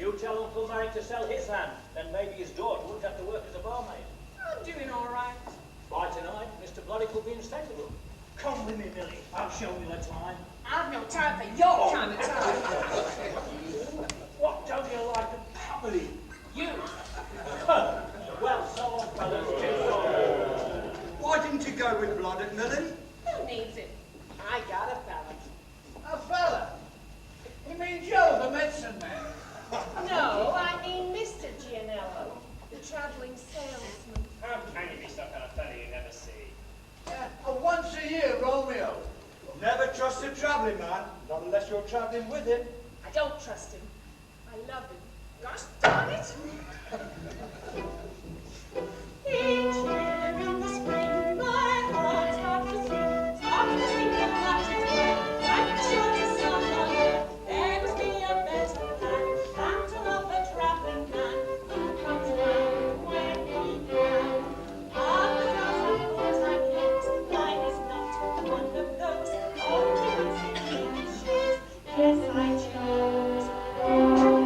You tell Uncle Marek to sell his land, then maybe his daughter wouldn't have to work as a barmaid. I'm doing all right. By tonight, Mr. Bloodick will be installable. Come with me, Billy. I'll show you the time. I've no time for your kind of time. What don't you like of comedy? You. Well, so on, fellas. Why didn't you go with Bloodick, Millie? Who needs it? I got a fella. A fella? You mean Joe, the medicine man? No, I mean Mr. Gianello, the traveling salesman. How can you be some kind of fella you never see? A once-a-year Romeo. Never trust a travelling man, not unless you're travelling with him. I don't trust him. I love him. Gosh darn it! Each year in the spring, my heart starts to sing. Starts to sing and lots of time. I'm sure to someone there must be a better plan than to love a traveling man who comes down when he can. Other girls have thoughts like his. Mine is not one of those. All kids in shoes. Yes, I chose.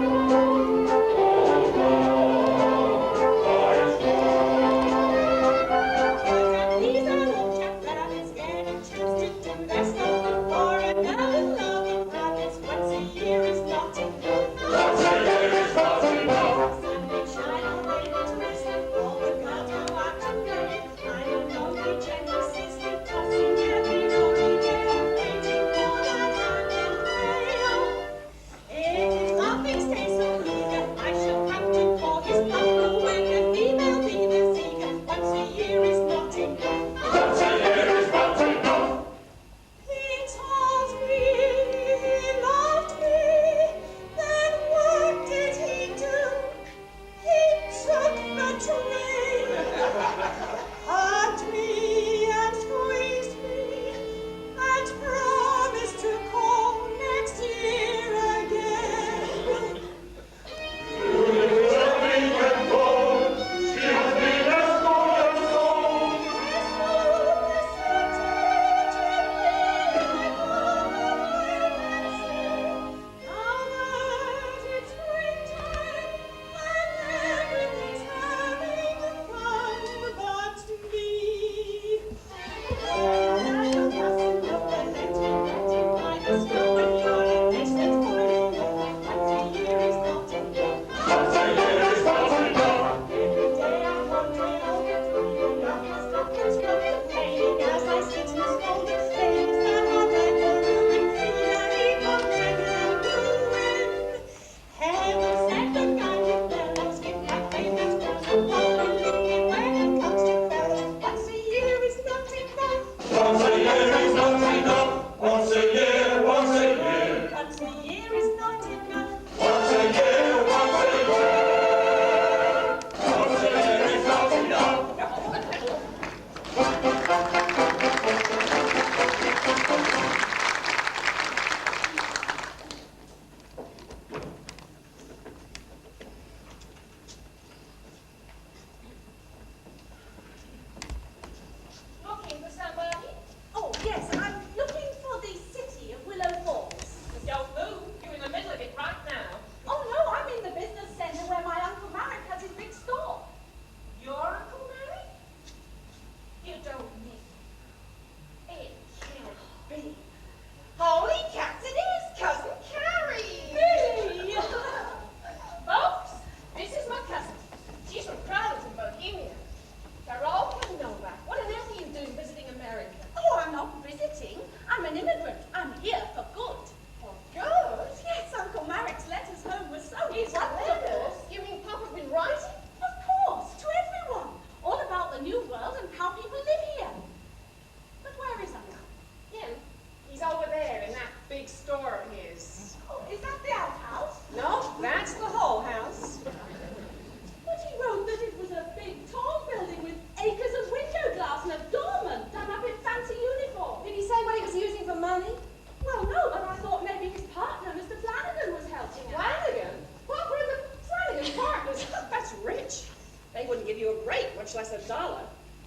much less $1.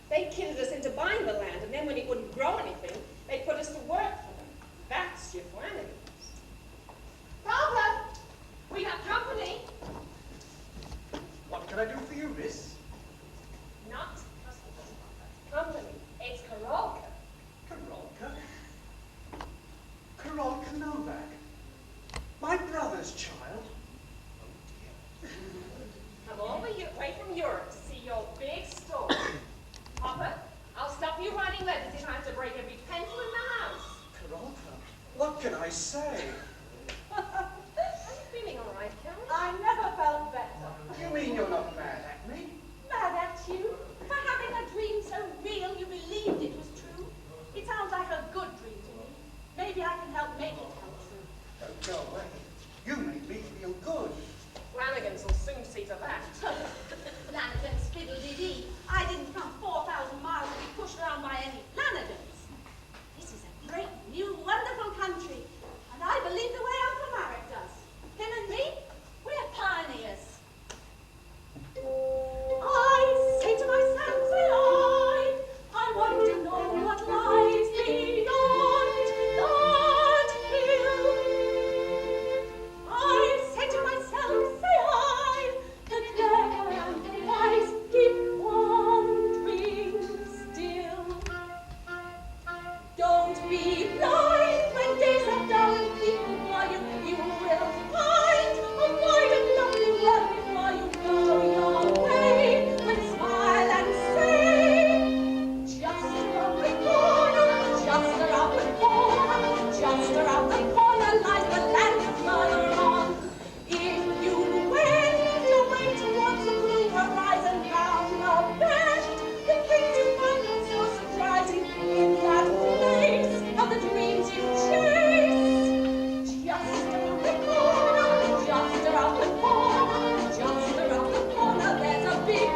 They kidded us into buying the land, and then when it wouldn't grow anything, they put us to work for them. That's your Flanagans. Father, we got company. What can I do for you, miss? Not customers, Father. Company. It's Karolka. Karolka? Karolka Novak. My brother's child. Come away from Europe to see your big store. Papa, I'll stop you writing letters if I have to break every pencil in the house. Karolka, what can I say? Are you feeling all right, Kelly? I never felt better. You mean you're not mad at me? Mad at you? For having a dream so real you believed it was true? It sounds like a good dream to me. Maybe I can help make it come true. Don't go away. You made me feel good. Flanagan's will soon see to that. Flanagan's fiddle-dee-dee. I didn't come 4,000 miles to be pushed around by any Flanagans. This is a great, new, wonderful country, and I believe the way Uncle Marek does. Him and me, we're pioneers. I say to myself, say I want to know what lies beyond that hill. I say to myself, say I, the clever and the wise keep wandering still. Don't be blind when days are down, keep quiet, you will find a wide and lovely world before you go your way. Then smile and say, just around the corner, just around the corner, just around the corner lies the land of further on. If you wend your way towards the blue horizon, round the bend, the things you find are so surprising in that place of the dreams you chase. Just around the corner, just around the corner, just around the corner, there's a big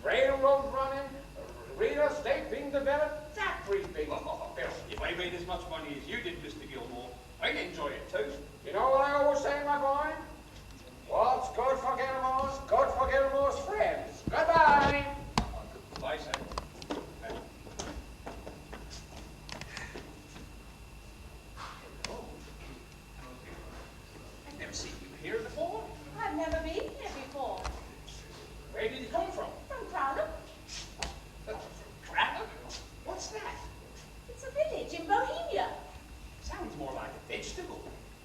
railroad running, real estate being developed, factories being built. If I made as much money as you did, Mr. Gilmore, I'd enjoy it too. You know what I always say, my boy? What's good for Gilmore's, good for Gilmore's friends. Goodbye. Goodbye, sir. I've never seen you here before. I've never been here before. Where did you come from? From Knowle. Cracker? What's that? It's a village in Bohemia. Sounds more like a vegetable.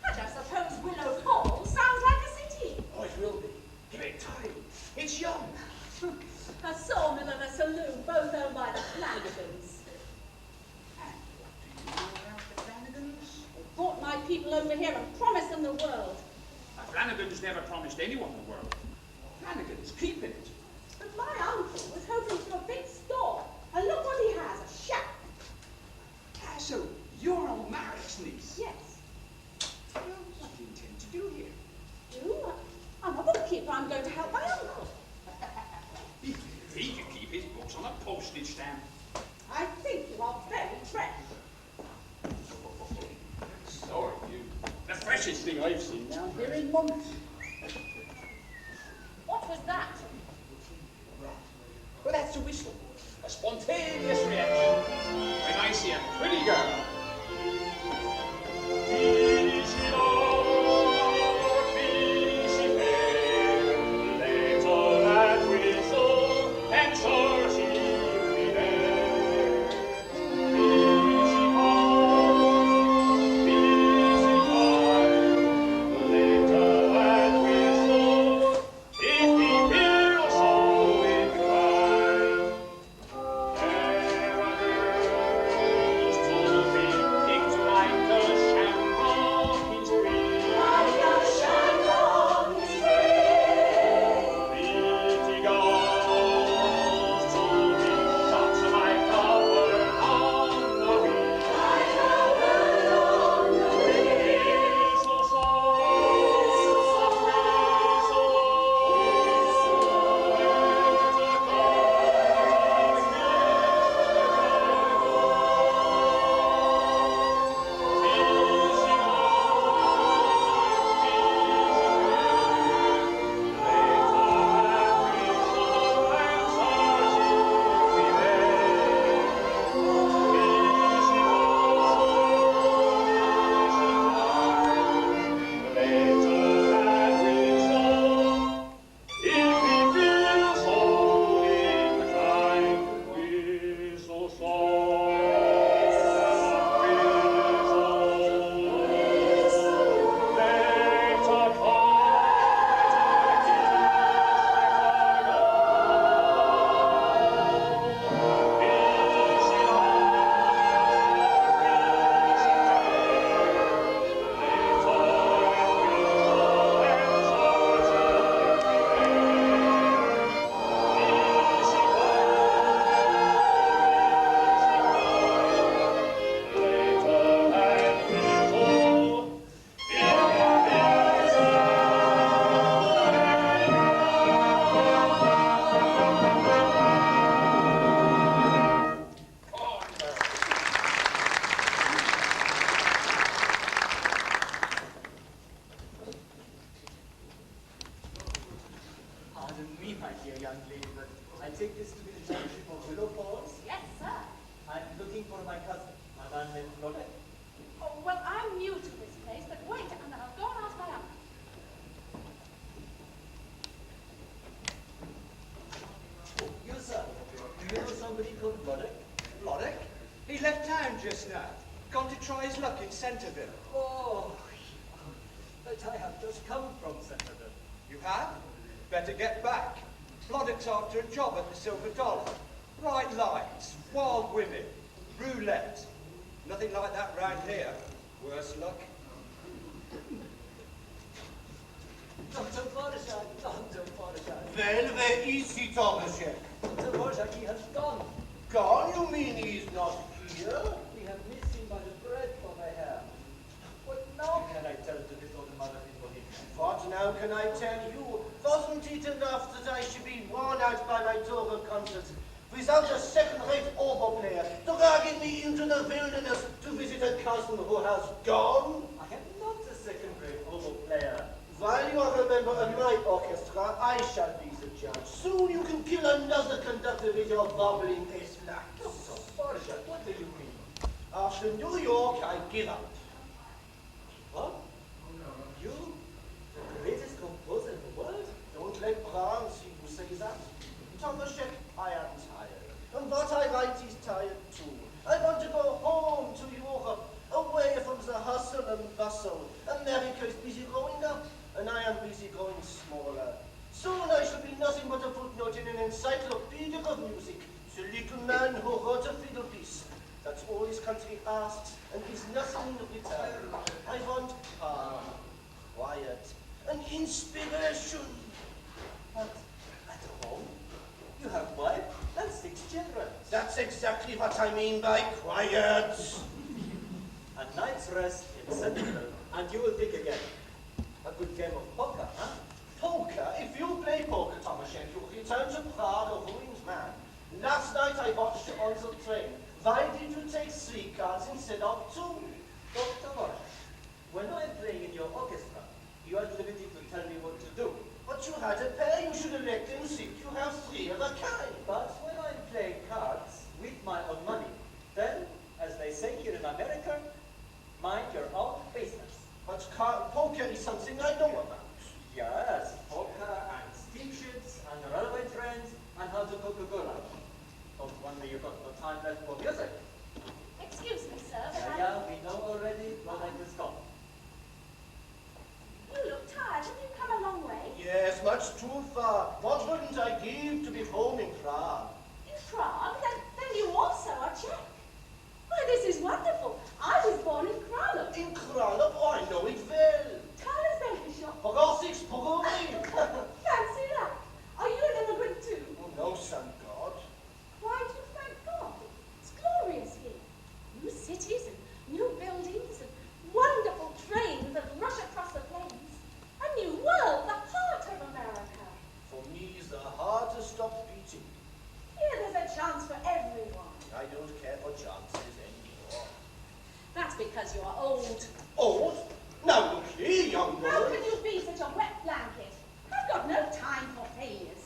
And I suppose Willow Hall sounds like a city. Oh, it will be. Give it time. It's young. A sawmill and a saloon, both owned by the Flanagans. And what do you know about the Flanagans? They brought my people over here and promised them the world. The Flanagans never promised anyone the world. Flanagan's keeping it. But my uncle was hoping for a big store. And look what he has, a shack. Ah, so you're Uncle Marek's niece. Yes. Well, what do you intend to do here? I'm a bookkeeper. I'm going to help my uncle. He can keep his books on a postage stamp. I think you are very fresh. So are you. The freshest thing I've seen down here in months. What was that? Well, that's a whistle. A spontaneous reaction when I see a pretty girl. What now can I tell you? Wasn't isn't it enough that I should be worn out by my tour of concerts without a second-rate oboe player dragging me into the wilderness to visit a cousin who has gone? I am not a second-rate oboe player. While you are a member of my orchestra, I shall be the judge. Soon you can kill another conductor with your wobbling S-flat. Dr. Borgia, what do you mean? After New York, I give up. What? You? The greatest composer in the world? Don't let Brahms see you say that. Tomaschek, I am tired. And what I write is tired too. I want to go home to Europe, away from the hustle and bustle. America is busy growing up, and I am busy growing smaller. Soon I shall be nothing but a footnote in an encyclopedia of music. The little man who wrote a fiddle piece. That's all his country asks, and gives nothing in return. I want calm, quiet, and inspiration. But at home, you have wife and 6 children. That's exactly what I mean by quiet. A night's rest in Sentinel, and you will dig again. A good game of poker, huh? Poker? If you play poker, Tomaschek, you'll return to Prague a ruined man. Last night I watched you on the train. Why did you take 3 cards instead of 2? Dr. Borgia, when I am playing in your orchestra, you are limited to tell me what to do. But you had a pair, you should elect and sick. You have 3 of a kind. But when I am playing cards with my own money, then, as they say here in America, mind your own business. But poker is something I know about. Yes, poker and steamships and railway trains and how to Coca-Cola. Don't wonder you've got no time left for music. Excuse me, sir, but Yeah, we know already. Well, I just go. you look tired. Have you come a long way? Yes, much too far. What wouldn't I give to be home in Prague? In Prague? Then you also are Czech. Why, this is wonderful. I was born in Kralov. In Kralov? Oh, I know it well. Tyler's bakery shop. Pogosix, Pogovi. Fancy that. Are you an immigrant too? Oh, no, son God. Why do you thank God? It's glorious here. New cities and new buildings and wonderful trains that rush across the plains. A new world, the heart of America. For me, the heart has stopped beating. Here there's a chance for everyone. I don't care for chances anymore. That's because you are old. Old? Now look here, young How woman. can you be such a wet blanket? I've got no time for failures.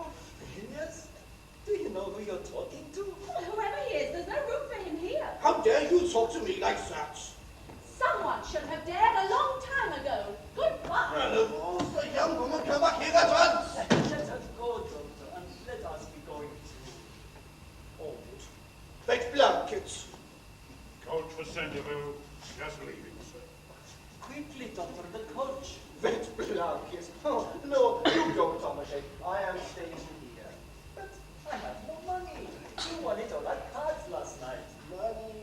Oh, failures? Do you know who you're talking to? Well, whoever he is, there's no room for him here. How dare you talk to me like that? Someone should have dared a long time ago. Goodbye. Well, of course, the young woman come back here at once. Let us go, Doctor, and let us be going to. Old. Wet blankets. Coach for Centerville, just leaving, sir. Quickly, Doctor, the coach. Wet blankets. Oh, no, you go, Tomaschek. I am staying here. But I have no money. You won it all at cards last night. Money,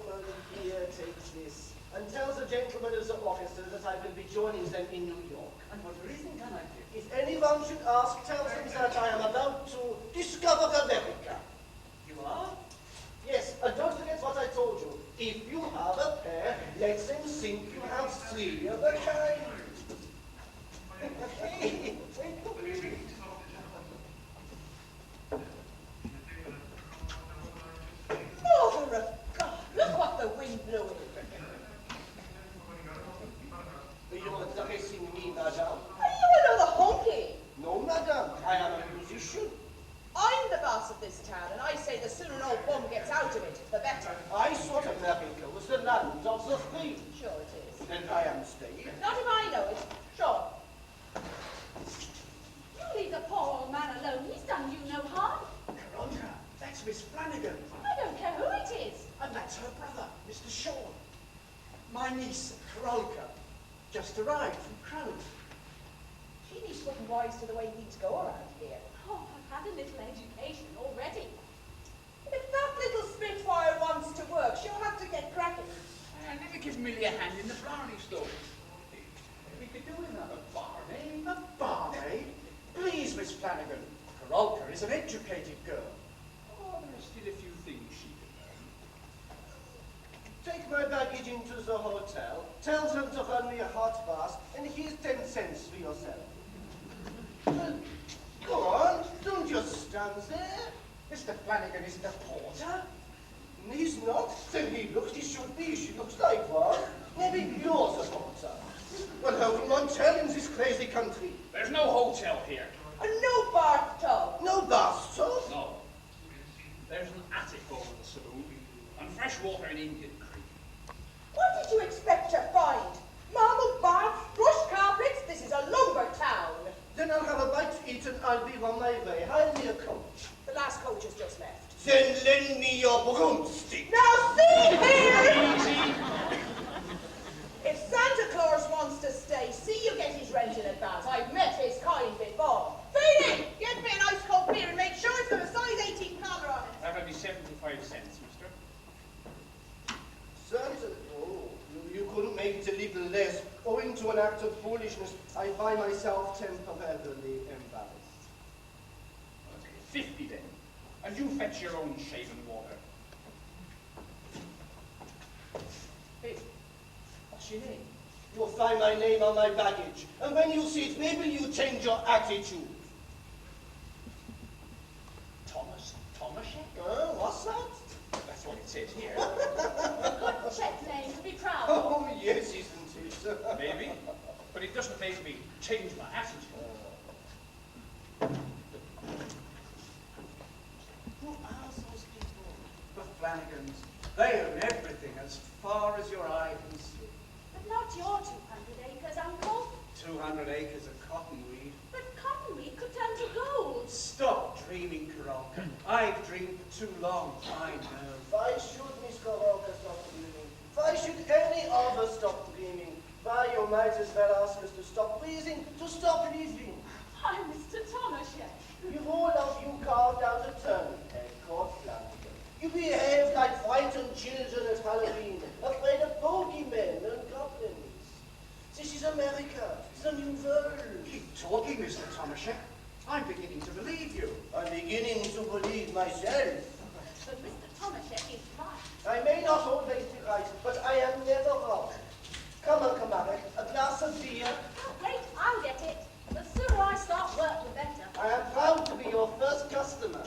here, take this. And tell the gentlemen of the orchestra that I will be joining them in New York. And what reason can I give? If anyone should ask, tell them that I am about to discover America. You are? Yes, and don't forget what I told you. If you have a pair, let them think you have 3 of a kind. Hey, wait, look. Mother of God, look what the wind blew in. You're addressing me, madame. Are you another honky? No, madame, I am a musician. I'm the boss of this town, and I say the sooner an old bum gets out of it, the better. I thought America was the land of the free. Sure it is. Then I am staying. Not if I know it. Sure. You leave the poor old man alone. He's done you no harm. Veronica, that's Miss Flanagan. I don't care who it is. And that's her brother, Mr. Sean. My niece, Karolka, just arrived from Crown. She needs putting wise to the way things go around here. Oh, I've had a little education already. If that little spitfire wants to work, she'll have to get cracking. And let me give Millie a hand in the brownie store. We could do with another barmaid. A barmaid? Please, Miss Flanagan. Karolka is an educated girl. Oh, there's still a few things she can learn. Take my baggage into the hotel, tell them to run me a hot bath, and here's 10 cents for yourself. stands there. Mr. Flanagan isn't a porter. He's not. Then he should be. She looks like one. Maybe you're the porter. Well, how can one tell in this crazy country? There's no hotel here. And no bathtub. No bathtub? No. There's an attic over the saloon, and fresh water in Indian Creek. What did you expect to find? Marble baths, brush carpets? This is a lumber town. Then I'll have a bite to eat and I'll be on my way. Hire me a coach. The last coach has just left. Then lend me your broomstick. Now see here! If Santa Claus wants to stay, see you get his rent in advance. I've met his kind before. Feeny, get me an ice cold beer and make sure it's got a size 18 collar on it. That'll be 75 cents, mister. Santa, oh, you couldn't make it a little less. Owing to an act of foolishness, I find myself temporarily embarrassed. Okay, 50 then. And you fetch your own shaving water. Hey, what's your name? You'll find my name on my baggage. And when you see it, maybe you change your attitude. Thomas What's that? That's what it says here. Good Czech name to be proud of. Oh, yes, isn't it? Maybe. But it doesn't make me change my attitude. Who are those people? The Flanagans. They own everything as far as your eye can see. But not your 200 acres, Uncle. 200 acres of cottonweed. But cottonweed could turn to gold. Stop dreaming, Karolka. I've dreamed for too long, I know. Why should Miss Karolka stop dreaming? Why should any of us stop dreaming? Why, you might as well ask us to stop breathing, to stop living. Why, Mr. Tomaszek. You've all of you carved out a turnpeg called Flanagan. You behave like frightened children at Halloween, afraid of bogeymen and goblins. This is America, the new world. Keep talking, Mr. Tomaszek. I'm beginning to believe you. I'm beginning to believe myself. But Mr. Tomaszek is right. I may not always be right, but I am never wrong. Come, Uncle Marek, a glass of beer. Oh, great, I'll get it. The sooner I start work, the better. I am proud to be your first customer.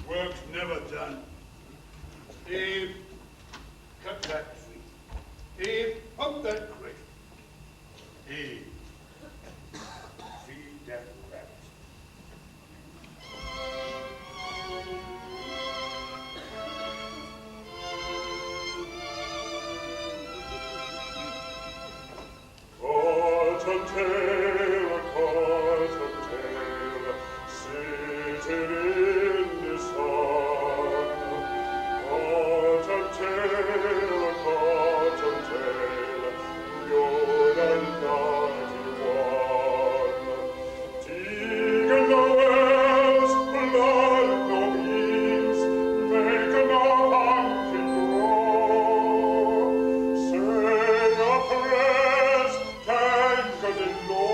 Work's never done. Abe, cut that tree. Abe, pump that crate. Abe, feed that rabbit. Cottontail, cottontail, sitting in the sun. Cottontail, cottontail, you're the naughty one. Dig no wells, plant no beans, make no pumpkin grow. Say your prayers, thank the Lord.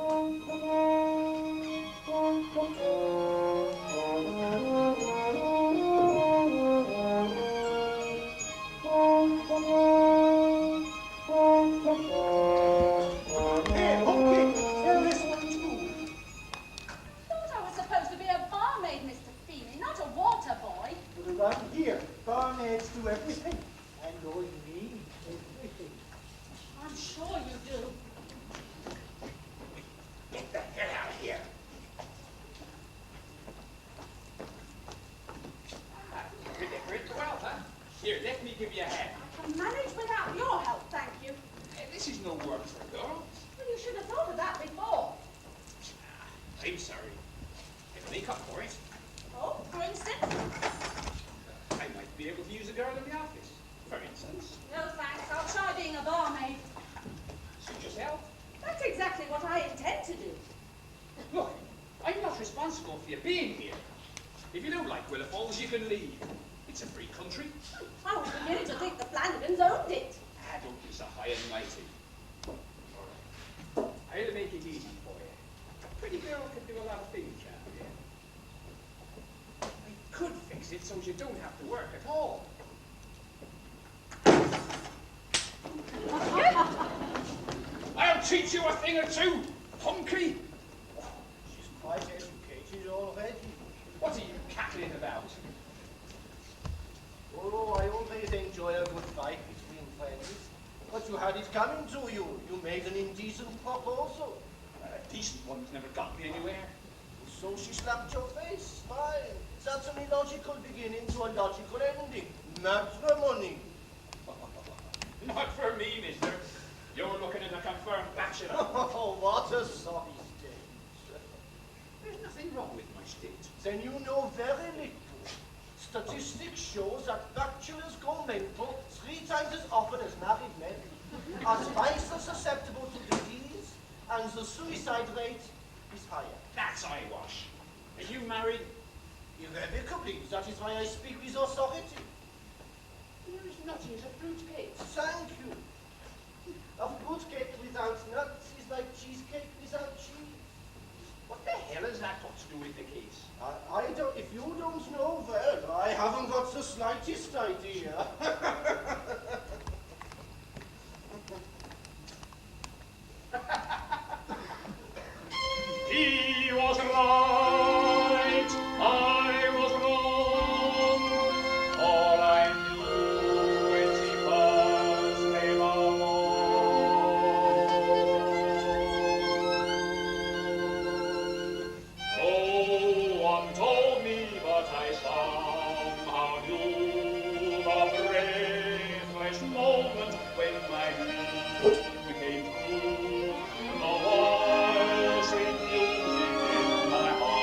Here, Monkey, hear this one too. Thought I was supposed to be a barmaid, Mr. Feeney, not a water boy. Put it right here. Barmaids do everything. And I mean everything. I'm sure you do. Get the hell out of here. You decorate well, huh? Here, let me give you a hand. I can manage without your help, thank you. Hey, this is no work for a girl. Well, you should have thought of that before. I'm sorry. If make up for it, Oh, for instance? I might be able to use a girl in the office. For instance, No thanks, I'll try being a barmaid. suit yourself. That's exactly what I intend to do. Look, I'm not responsible for you being here. If you don't like Willow Falls, you can leave. It's a free country. I was beginning to think the Flanagans owned it. Ah, don't be so high and mighty. I'll make it easy for you. A pretty girl can do a lot of things around here. I could fix it so you don't have to work at all. I'll teach you a thing or two, hunky. She's quite educated already. What are you cackling about? Oh, I always enjoy a good fight between friends. But you had it coming to you. You made an indecent proposal. A decent one's never got me anywhere. So she slapped your face. Fine. That's an illogical beginning to a logical ending. Matrimony. Not for me, mister. You're looking at a confirmed bachelor. Oh, what a sorry state. There's nothing wrong with my state. Then you know very little. Statistics shows that bachelors go mental 3 times as often as married men, are twice as susceptible to disease, and the suicide rate is higher. That's eyewash. Are you married? Irrevocably. That is why I speak with authority. You're as nutty as a fruit cake. Thank you. A fruit cake without nuts is like cheesecake without cheese. What the hell has that got to do with the case? I don't, if you don't know, well, I haven't got the slightest idea. He was right, I was wrong. All I knew is he first came along. No one told me, but I somehow knew the breathless moment when my dream came true. The voice in music in my heart.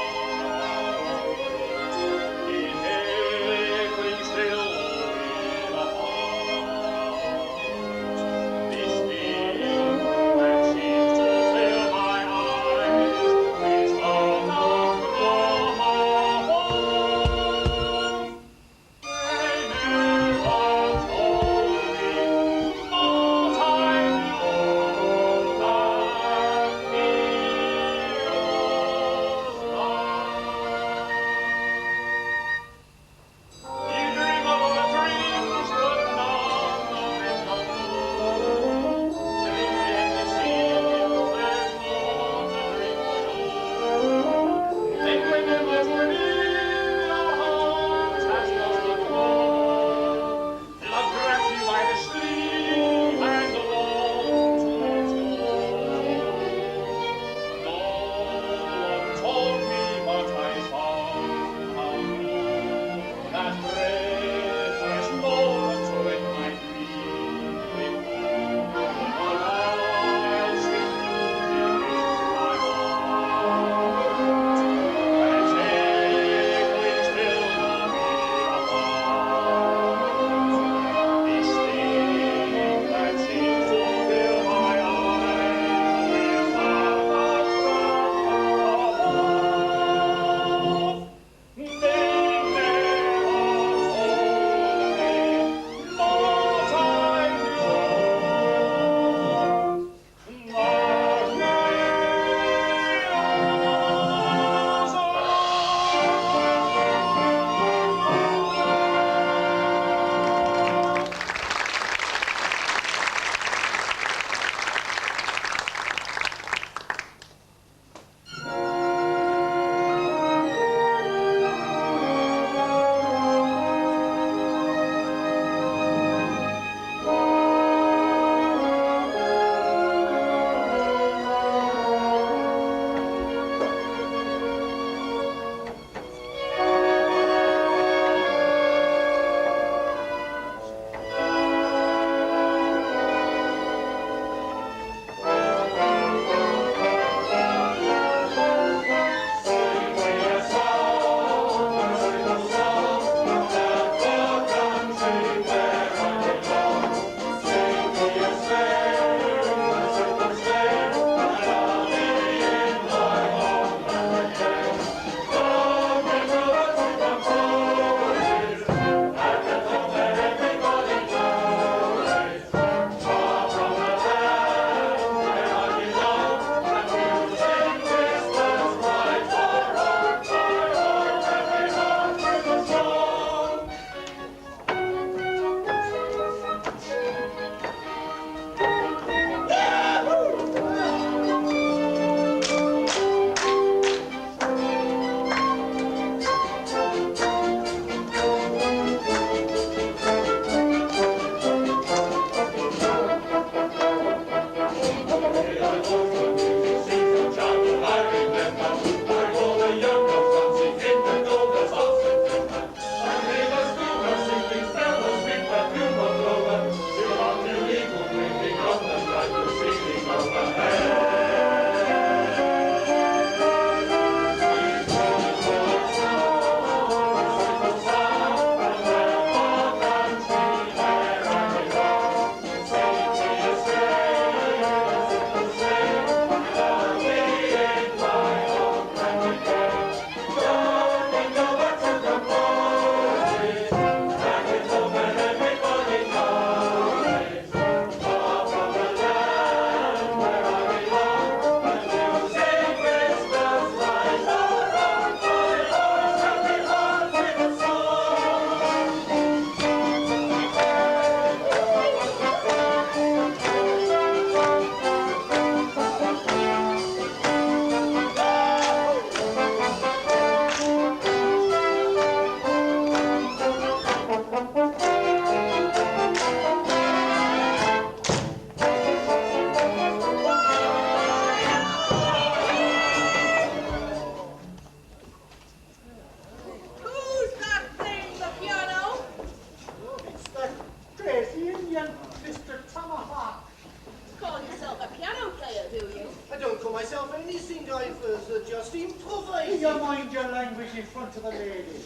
think I was just improvising? You mind your language in front of the lady.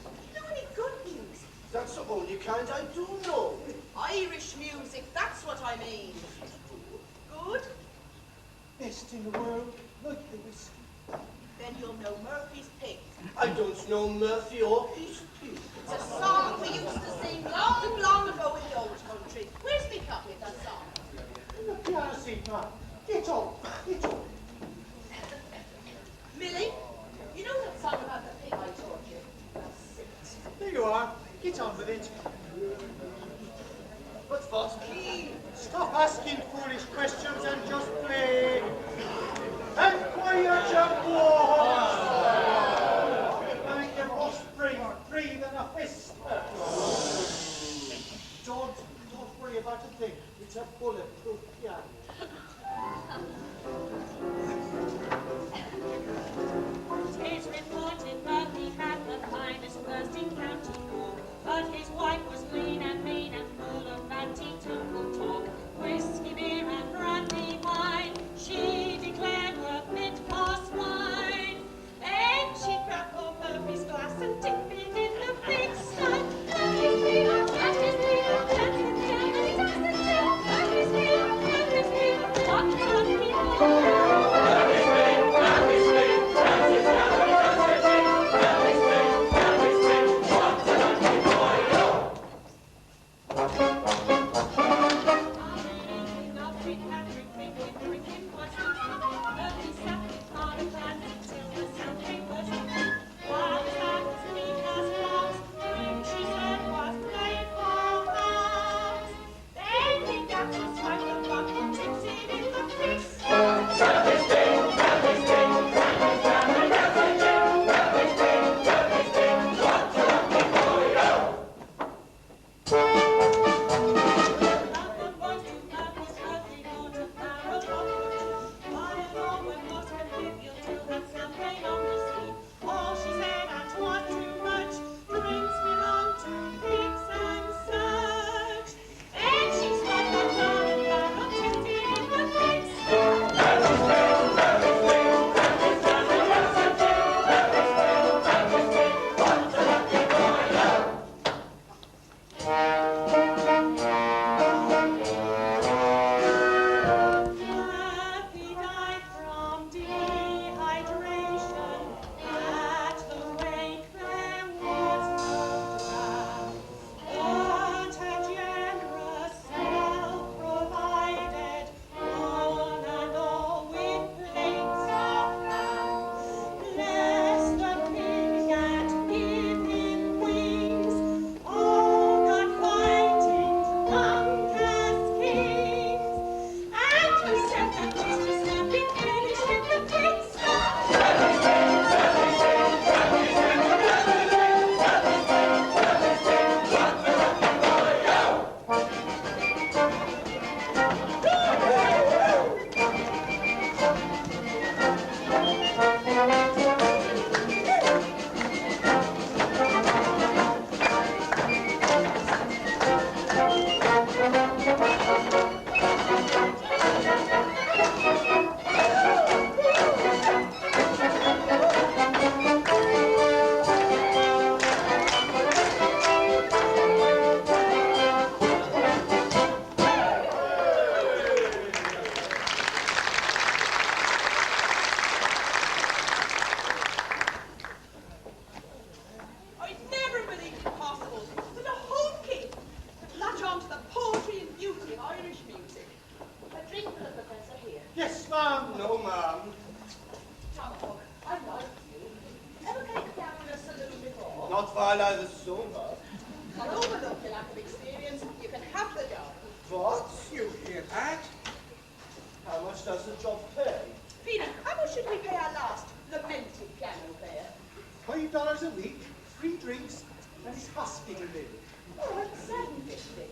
You know any good music? That's the only kind I do know. Irish music, that's what I mean. Good? Best in the world, like the whiskey. Then you'll know Murphy's Pig. I don't know Murphy or his pig. It's a song we used to sing long, long ago in the old country. Where's me copy of that song? In the piano seat, man. Get up, get up. Millie, you know that song about the pig I taught you? That's it. There you are. Get on with it. But what key? Stop asking foolish questions and just play. And quiet your bones. Make your offspring breathe in a fist. Don't worry about a thing. It's a bulletproof piano. Tis reported Murphy had the finest first in County Cork, but his wife was lean and mean and full of anti-temple talk. Whiskey, beer and brandy wine, she declared were fit for swine. Then she cracked off Murphy's glass and tipped it in the pigsty. Murphy's beer, Murphy's beer, Murphy's beer, Murphy's beer, Murphy's beer, Murphy's beer, what Murphy for? $5 a week, free drinks, and his hospital bill. Oh, it's $7.50.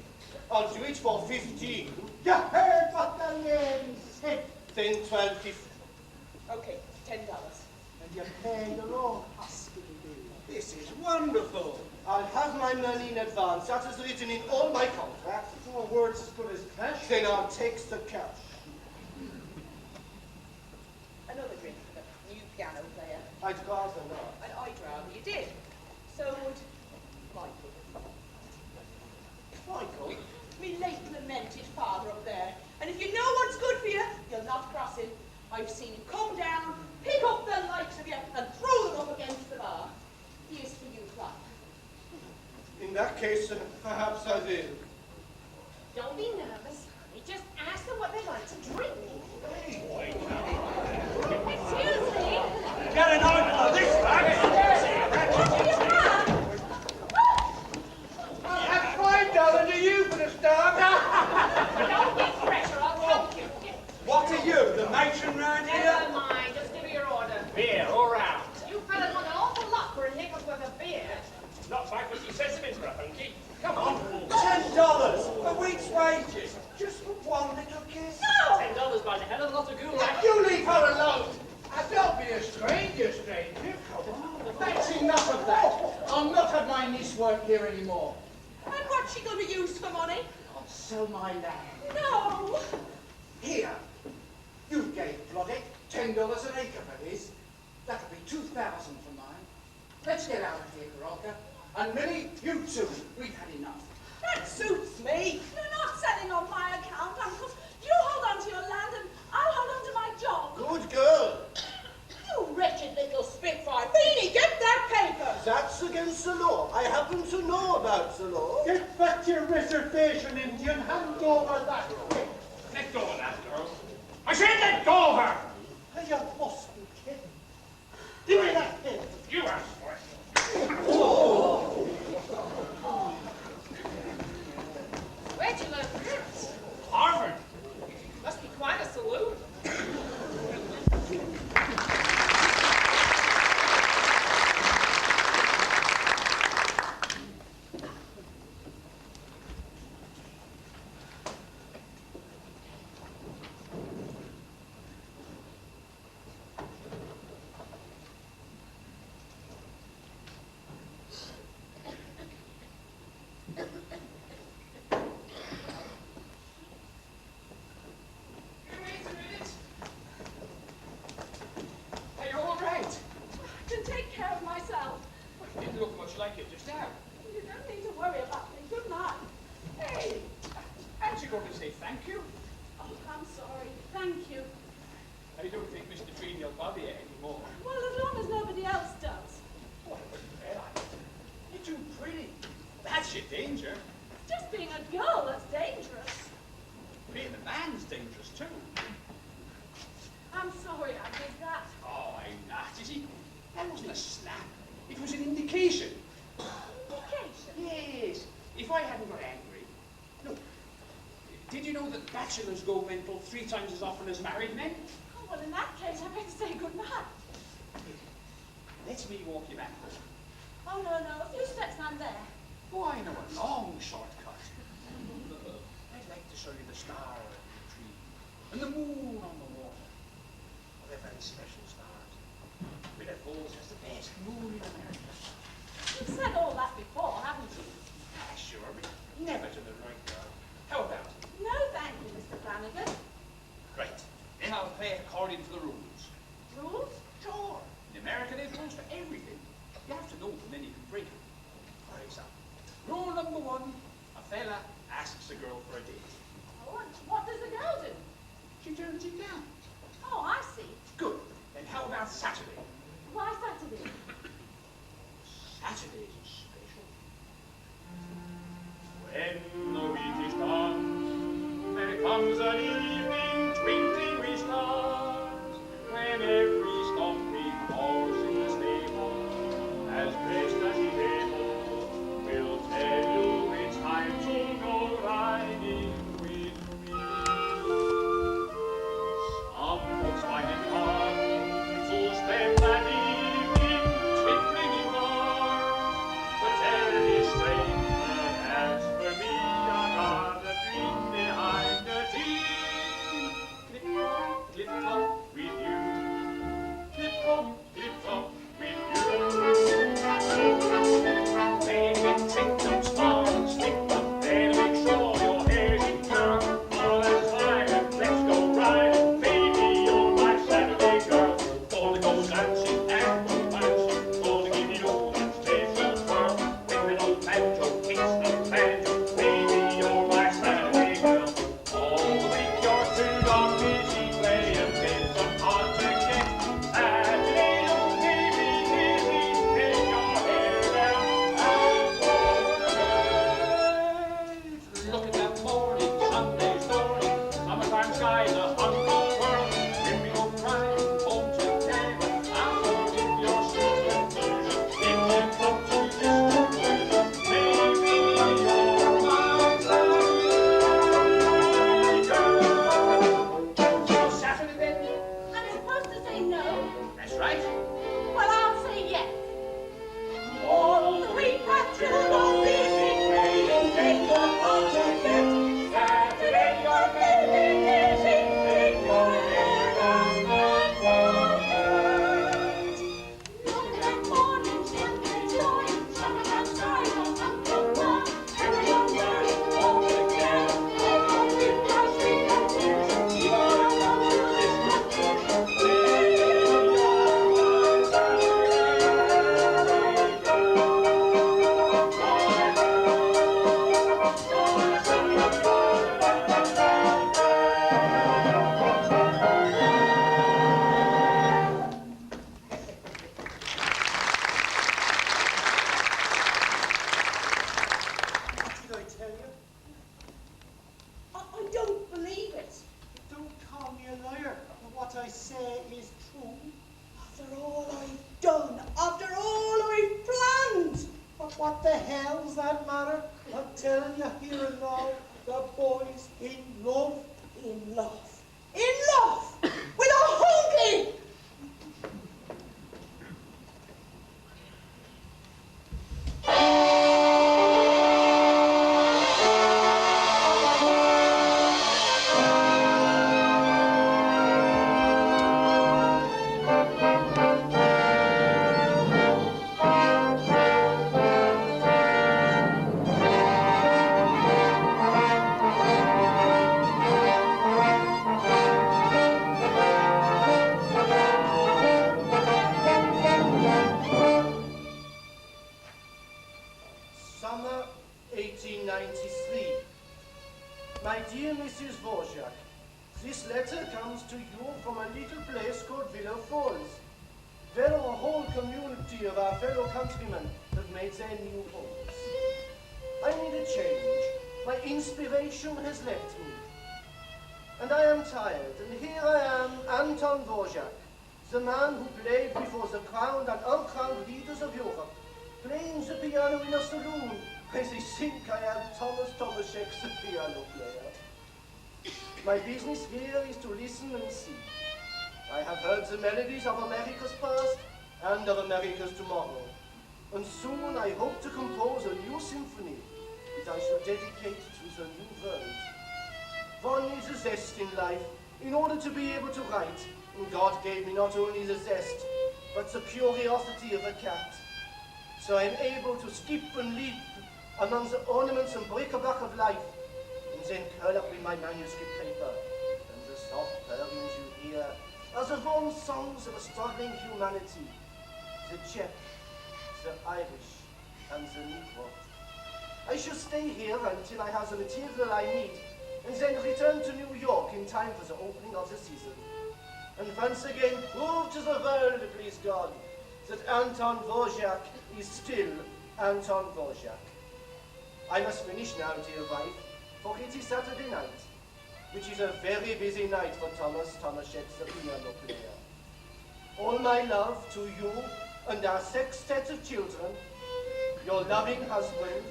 I'll do it for 15. You heard what the lady said. Then 12.50. Okay, $10. And you pay your own hospital bill. This is wonderful. I'll have my money in advance. That is written in all my contracts. Oh, 4 words as good as cash. Then I'll take the cash. piano player. I'd rather not. And I'd rather you did. So would Michael. Michael? Me late lamented father up there. And if you know what's good for you, you'll not cross him. I've seen him come down, pick up the likes of you, and throw them up against the bar. Here's for you, Clive. In that case, perhaps I will. Don't be nervous. You just ask them what they like to drink. Excuse me. Get an eye for this, What do you have? That's $5 to you for the start. Don't get pressure, I'll help you. What are you, the matron round here? Never mind, just give me your order. Beer, all round. You fellas want an awful lot for a nickel's worth of beer. Not 550 cents for a hunky. Come on. $10, a week's wages, just for one little kiss. No! $10 buys a hell of a lot of goulash. You leave her alone. Don't be a stranger. Come on. That's enough of that. I'll not have my niece work here anymore. And what's she going to use for money? I'll sell my land. No! Here, you gave Bloddick $10 an acre for his. That'll be $2,000 for mine. Let's get out of here, Karolka. And Millie, you too. We've had enough. That suits me. You're not selling on my account, Uncle. You hold on to your land and I'll hold on to my job. Good girl. You wretched little spitfire. Beanie, get that paper. That's against the law. I happen to know about the law. Get back to your reservation, Indian. Hand over that quick. Let go of that girl. I said let go of her. You must be kidding. Give me that pin. You asked for it. Where'd you learn that? Harvard. Must be quite a saloon. Are you all right? I can take care of myself. You didn't look much like it just now. You don't need to worry about me. Good night. Hey, aren't you going to say thank you? Oh, I'm sorry. Thank you. I don't think Mr. Green will bother you anymore. Well, as long as nobody else does. What a fella. You're too pretty. That's your danger. Just being a girl that's dangerous. Being a man's dangerous too. I'm sorry I did that. Oh, I'm not. You see, that wasn't a slap. It was an indication. Indication. Yes. If I hadn't got angry. Look, did you know that bachelors go mental 3 times as often as married men? Oh, well, in that case, I better say good night. Let me walk you back home. Oh, no, a few steps and I'm there. Oh, I know a long shortcut. I'd like to show you the stars on the tree and the moon on the water. Oh, they're very special stars. Red Bulls has the best moon in America. You've said all that before, haven't you? Ah, sure, but never to the right girl. How about it? No, thank you, Mr. Flanagan. Right. Then I'll play according to the rules. Rules? Sure. In America, there's rules for everything. You have to know them, then you can break them. For example, rule number 1, a fella asks a girl for a date. Oh, and what does the girl do? She turns him down. Oh, I see. Good. Then how about Saturday? Why Saturday? Saturdays is special. When the week is done, there comes an evening twinkling with stars, when every stomping horse in the stable, as dressed as he's able, will tell you it's time to go riding with me. Some folks find it hard to spend is true. After all I've done, after all I've planned. But what the hell's that matter? I'm telling you here and now, the boy's in love. In love. In love! With a honky! Summer 1893. My dear Mrs. Dvorak, this letter comes to you from a little place called Willow Falls, where a whole community of our fellow countrymen have made their new homes. I need a change. My inspiration has left me. And I am tired, and here I am, Anton Dvorak, the man who played before the crowned and uncrowned leaders of Europe, playing the piano in a saloon, where they think I am Thomas Tomaszek, the piano player. My business here is to listen and see. I have heard the melodies of America's past and of America's tomorrow, and soon I hope to compose a new symphony that I shall dedicate to the new world. One needs a zest in life in order to be able to write, and God gave me not only the zest, but the curiosity of a cat. So I am able to skip and leap among the ornaments and bric-a-brac of life, and then curl up in my manuscript paper, and the soft purrings you hear are the warm songs of a struggling humanity, the Czech, the Irish, and the Negro. I shall stay here until I have the material I need, and then return to New York in time for the opening of the season. And once again prove to the world, please God, that Anton Dvorak is still Anton Dvorak. I must finish now, dear wife, for it is Saturday night, which is a very busy night for Thomas Tomaszek, the piano player. All my love to you and our sextet of children, your loving husband,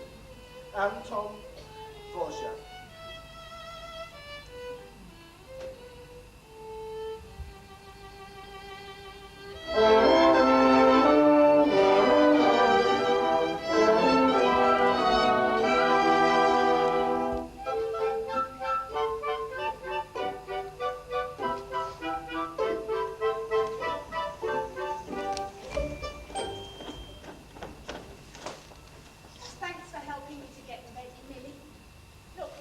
Anton Dvorak. Thanks for helping me to get ready, Millie. Look,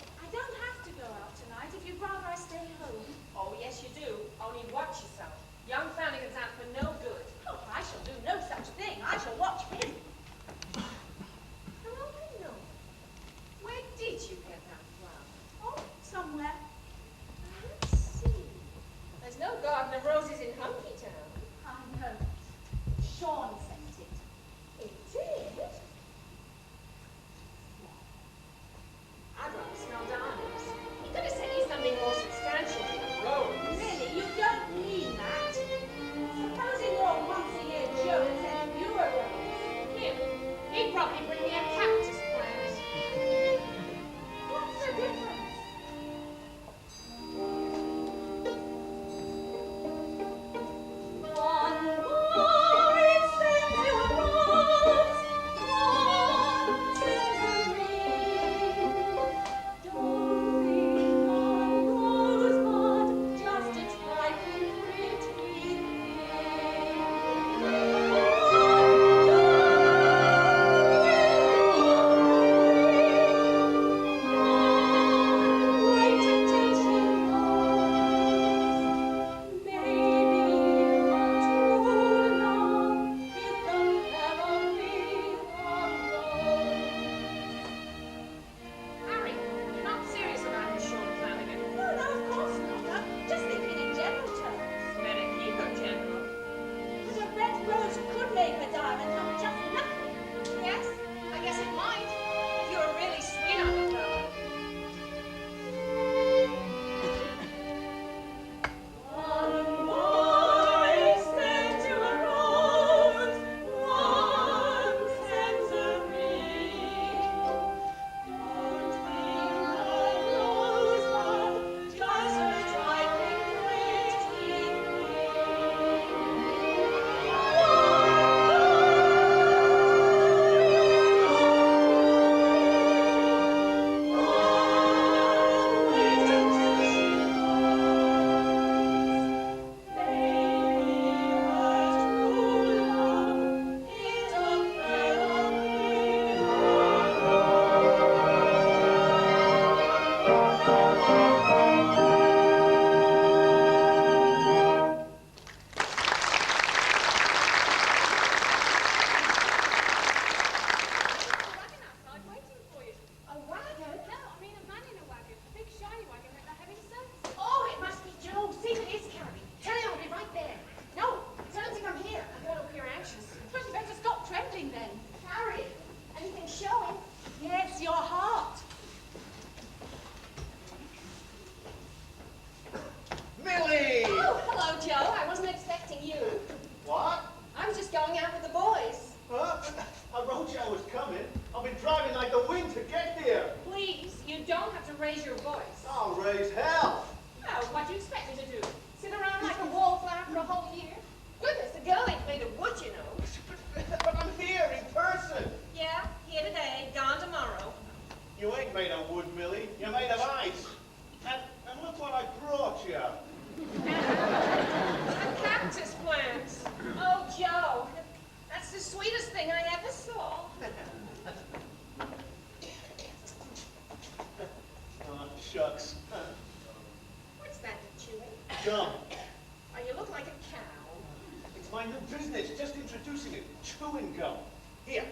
my new business, just introducing it. Chewing gum. Here,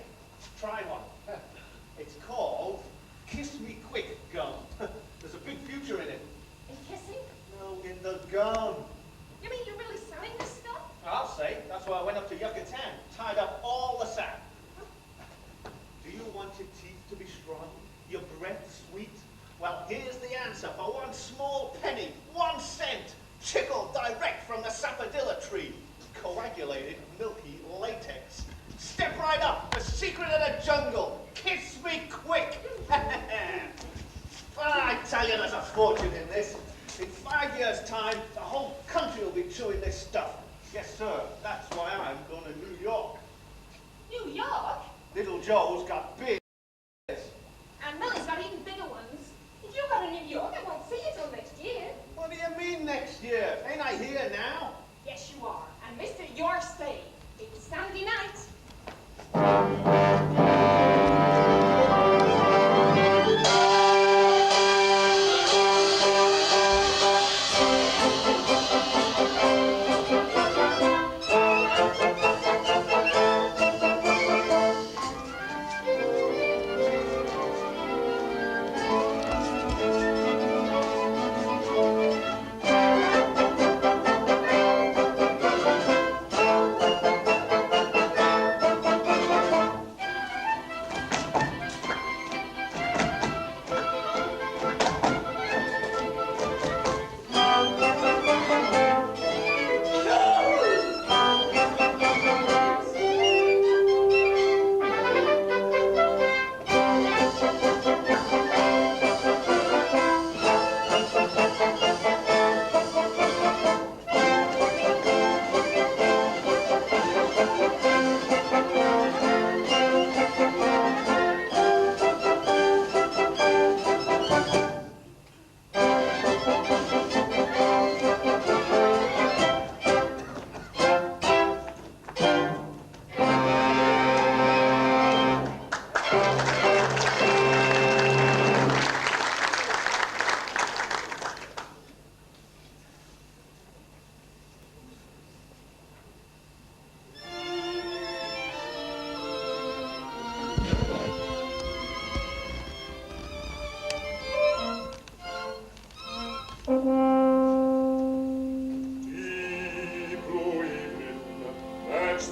try one. It's called Kiss Me Quick Gum. There's a big future in it. In kissing? No, in the gum. You mean you're really selling this stuff? I'll say. That's why I went up to Yucatan, tied up all the sap. Do you want your teeth to be strong? Your breath sweet? Well, here's the answer for 1 small penny, 1 cent. Chickled direct from the sapodilla tree. Coagulated, milky latex. Step right up, the secret of the jungle. Kiss me quick. I tell you, there's a fortune in this. In 5 years' time, the whole country will be chewing this stuff. Yes, sir. That's why I'm going to New York. New York? Little Joe's got big. And Millie's got even bigger ones. If you go to New York, I won't see you till next year. What do you mean next year? Ain't I here now? Yes, you are. And Mr. You're staying. It's Sunday night.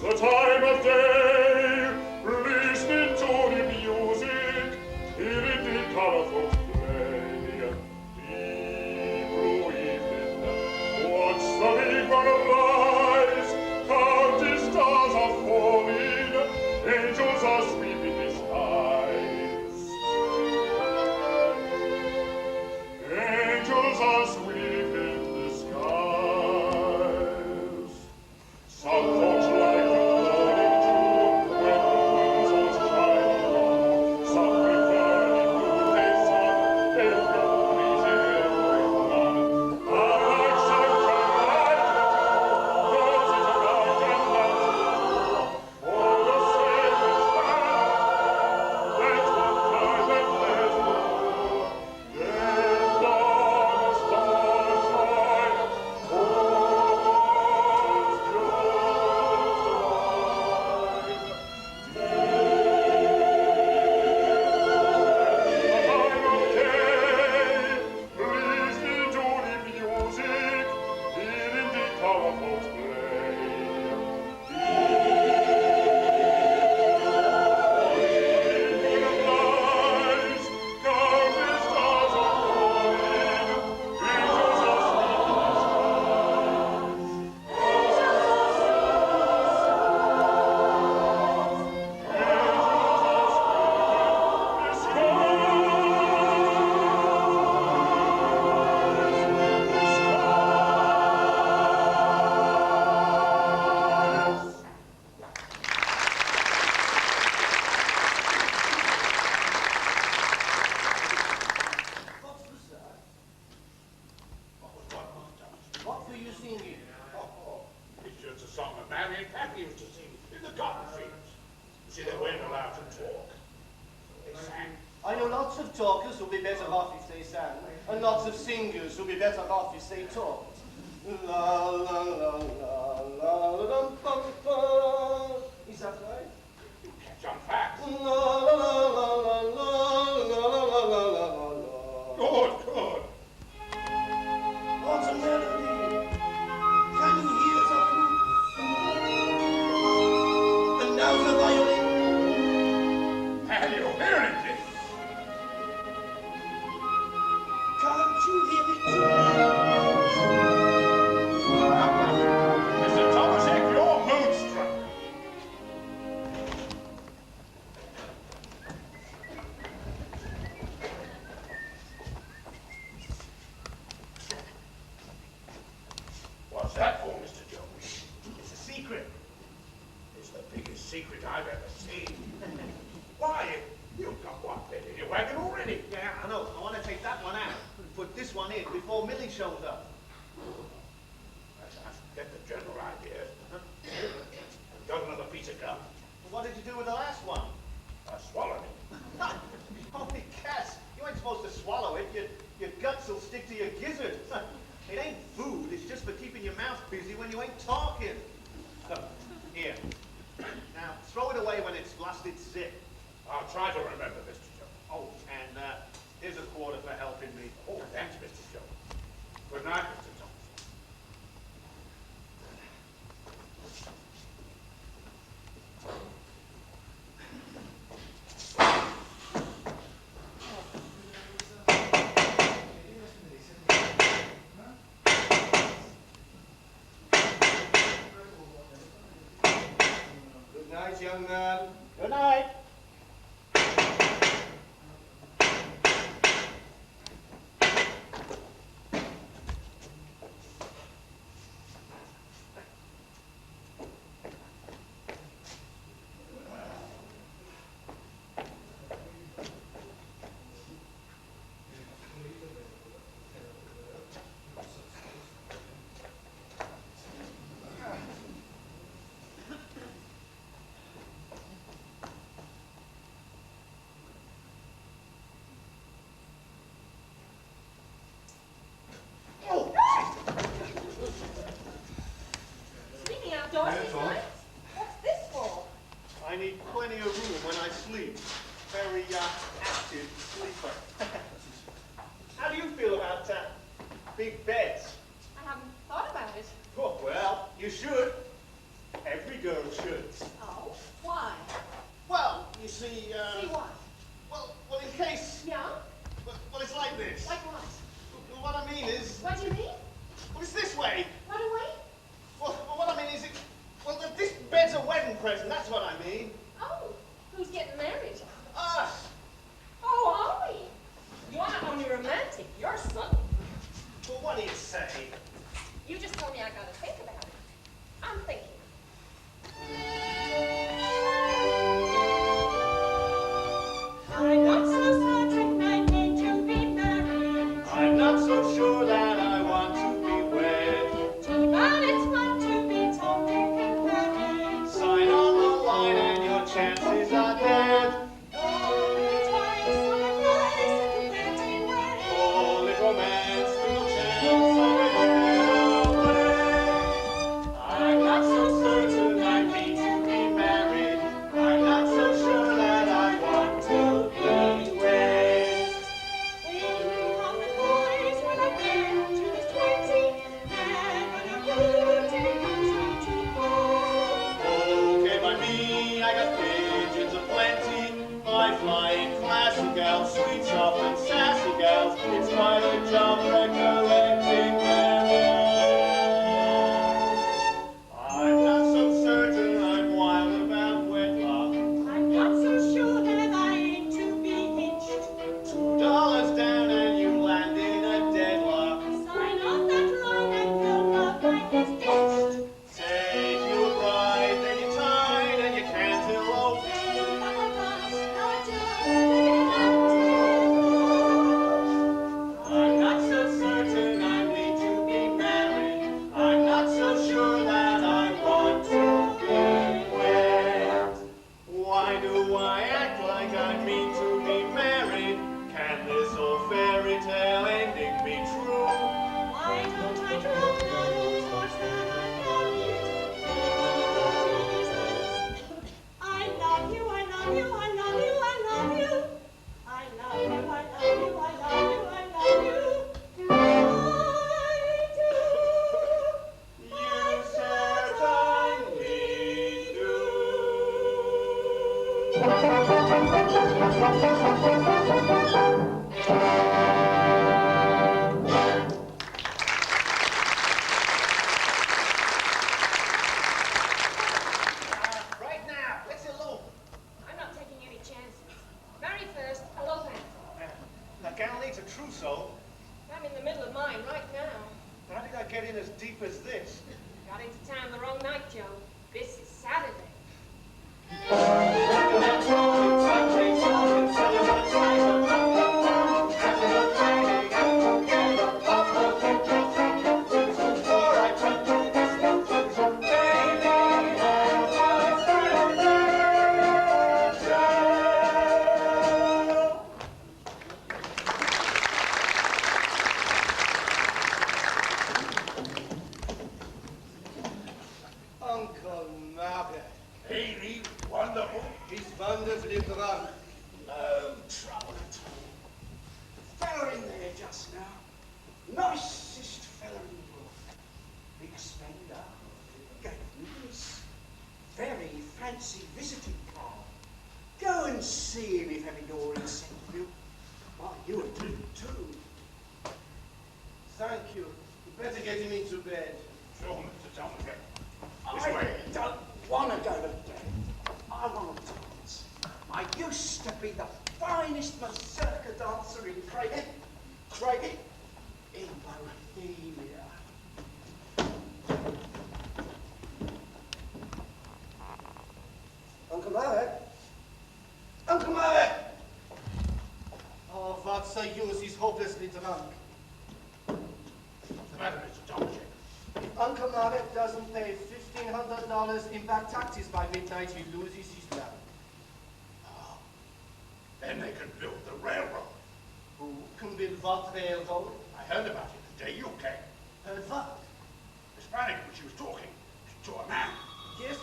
The time of day, listening to the music, hearing the colorful play. Deep blue evening, watch the big one rise, counting stars are falling, angels are sweeping the skies. Angels are sweeping the skies. Some folks like the morning dew when the moon's all shining on. Some prefer the noonday sun, everyone pleasing everyone. I like sunshine, roses are bright and loud. For the same as that, let's one time and there's more. Then dawn and stars shine, What's this, sir? What were you singing? It's just a song that Mary and Pappy used to sing in the cotton fields. You see, they weren't allowed to talk. They sang. I know lots of talkers who'll be better off if they sang, and lots of singers who'll be better off if they talked. La la la la la la dum bum secret I've ever seen. Why, you've got one bed in your wagon already. Yeah, I know. I want to take that one out and put this one in before Millie shows up. I get the general idea. I've got another piece of gum. Well, what did you do with the last one? I swallowed it. Holy cats! You ain't supposed to swallow it. Your guts will stick to your gizzard. It ain't food. It's just for keeping your mouth busy when you ain't talking. Look, here. Now, throw it away when it's lost its zip. I'll try to remember, Mr. Jones. Oh, and here's a quarter for helping me. Oh, thanks, Mr. Jones. Good night, Mr. Jones. Good night, young man. Good night. Sleeping outdoors this night? What's this for? I need plenty of room when I sleep. Very active sleeper. How do you feel about big beds? I haven't thought about it. Oh, well, you should. Every girl should. Oh, why? Well, you see, See what? well, in case. Yeah? Well, it's like this. Like what? What I mean is, What do you mean? well, it's this way. What away? Well, what I mean is, this bed's a wedding present. That's what I mean. Oh, who's getting married? Us. Oh, are we? You're not only romantic, you're subtle. Well, what do you say? You just told me I gotta think about it. I'm thinking. I'm not so certain I need to be married. I'm not so sure that I want to be wed. Too bad it's fun to be told you can marry. Sign on the line and your chances are dead. Oh, twice on a nice and pretty way. All in romance, little chance of a getaway. I'm not so certain I need to be married. I'm not so sure that I want to be wed. Any common boys when I get to this 20, never know who comes out to call. Okay, by me, I got pigeons aplenty. I fly in classy gals, sweet, soft, and sassy gals. It's quite a job recollecting them all. I'm not so certain I'm wild about wedlock. I'm not so sure that I aim to be hitched. $2 down and you land in a deadlock. Sign on that line and your love life is ditched. Take you a bride, then you're tied and you can't elope. Say how it does, how it does, get out to I'm not so certain I need to be married. I'm not so sure that I want to be wed. Why do I act like I mean to be married? Can this old fairy tale ending be true? Why don't I drown the those words that I love you to pieces? I love you, I love you, I love you, I love you. I love you, I love you, I love you, I love you. I do. You certainly Right now, let's elope. I'm not taking any chances. Marry first, elope after. A gal needs a trousseau. I'm in the middle of mine right now. How did I get in as deep as this? Got into town the wrong night, Joe. This is Saturday. Uncle Marek. Ain't he wonderful? He's wonderfully drunk. No trouble at all. Fella in there just now. Nicest fella in the world. Big spender. Gave me this very fancy visiting card. Go and see him if ever you're in Centreville. Why, you would do too. Thank you. You better get him into bed. Sure, Mr. Thompson. This I way. don't want to go to bed. I want to dance. I used to be the finest mazurka dancer in Craigie, in Bohemia. Uncle Marek? Uncle Marek! Oh, what's the use? He's hopelessly drunk. What's the matter, Mr. Thompson? If Uncle Marek doesn't pay $1,500 in back taxes by midnight, he loses his land. Oh, then they can build the railroad. Who can build what railroad? I heard about it the day you came. Heard what? Miss Flanagan, when she was talking to a man,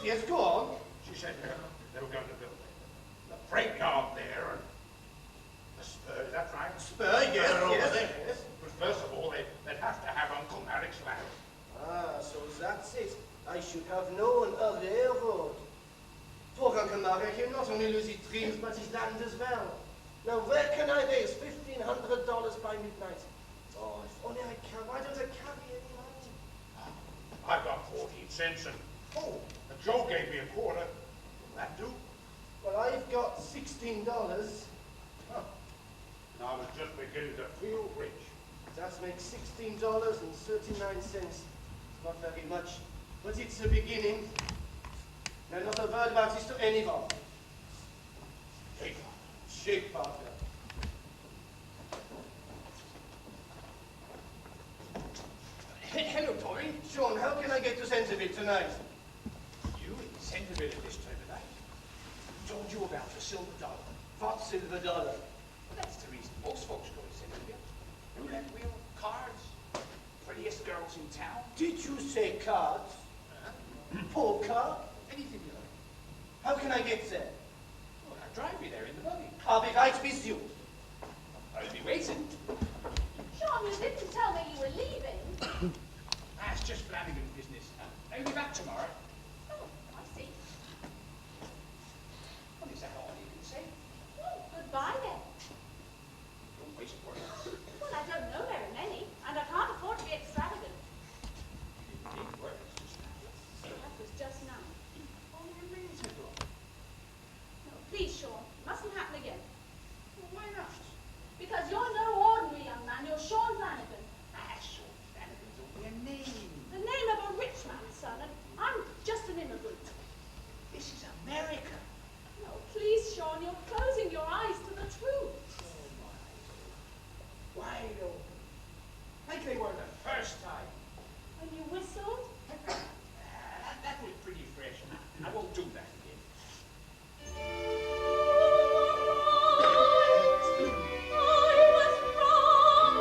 Yes, go on. she said they were going to build the freight yard there and the spur, is that right? Spur, yes, Spur over yes, there. yes. But first of all, they'd have to have Uncle Marek's land. Ah, so that's it. I should have known a railroad. Poor Uncle Marek, he'll not only lose his dreams, but his land as well. Now, where can I raise $1,500 by midnight? Oh, if only I can. Why don't I carry any money? I've got 14 cents and Joe gave me a quarter. Will that do? Well, I've got $16. Huh. And I was just beginning to feel rich. That makes $16.39. It's not very much, but it's a beginning. Now, not a word about this to anyone. Shake, partner. Hello, Tommy. Sean, how can I get to Centreville tonight? You in Centreville at this time of night? Who told you about the silver dollar? What $1? Well, that's the reason most folks go to Centreville. Roulette wheel, cards, prettiest girls in town. Did you say cards? Huh? Poker? Anything you like. How can I get there? Well, I'll drive you there in the buggy. I'll be right with you. I'll be waiting. Sean, you didn't tell me you were leaving. It's just Flanagan's business. I'll be back tomorrow. Oh, I see. Well, is that all you can say? Oh, goodbye then. Don't waste words. Well, I don't know very many, and I can't afford to be extravagant. You didn't need words just now. That was just now. Only a minute ago. No, please, Sean, it mustn't happen again. Well, why not? Because you're no ordinary young man, you're Sean Flanagan. Sean Flanagan's only a name. The name of a rich man's son, and I'm just an immigrant. This is America. No, please, Sean, you're closing your eyes to the truth. Wide open. Like they were the first time. When you whistled, That was pretty fresh. I won't do that again. I was wrong.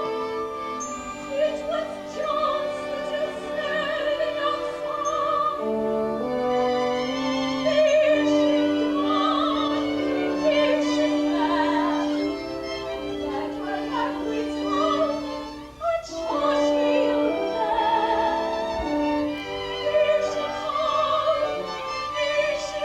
It was just little saving of song. Here she gone, here she fell. Let her happy tongue a charge me away. Here she gone, here she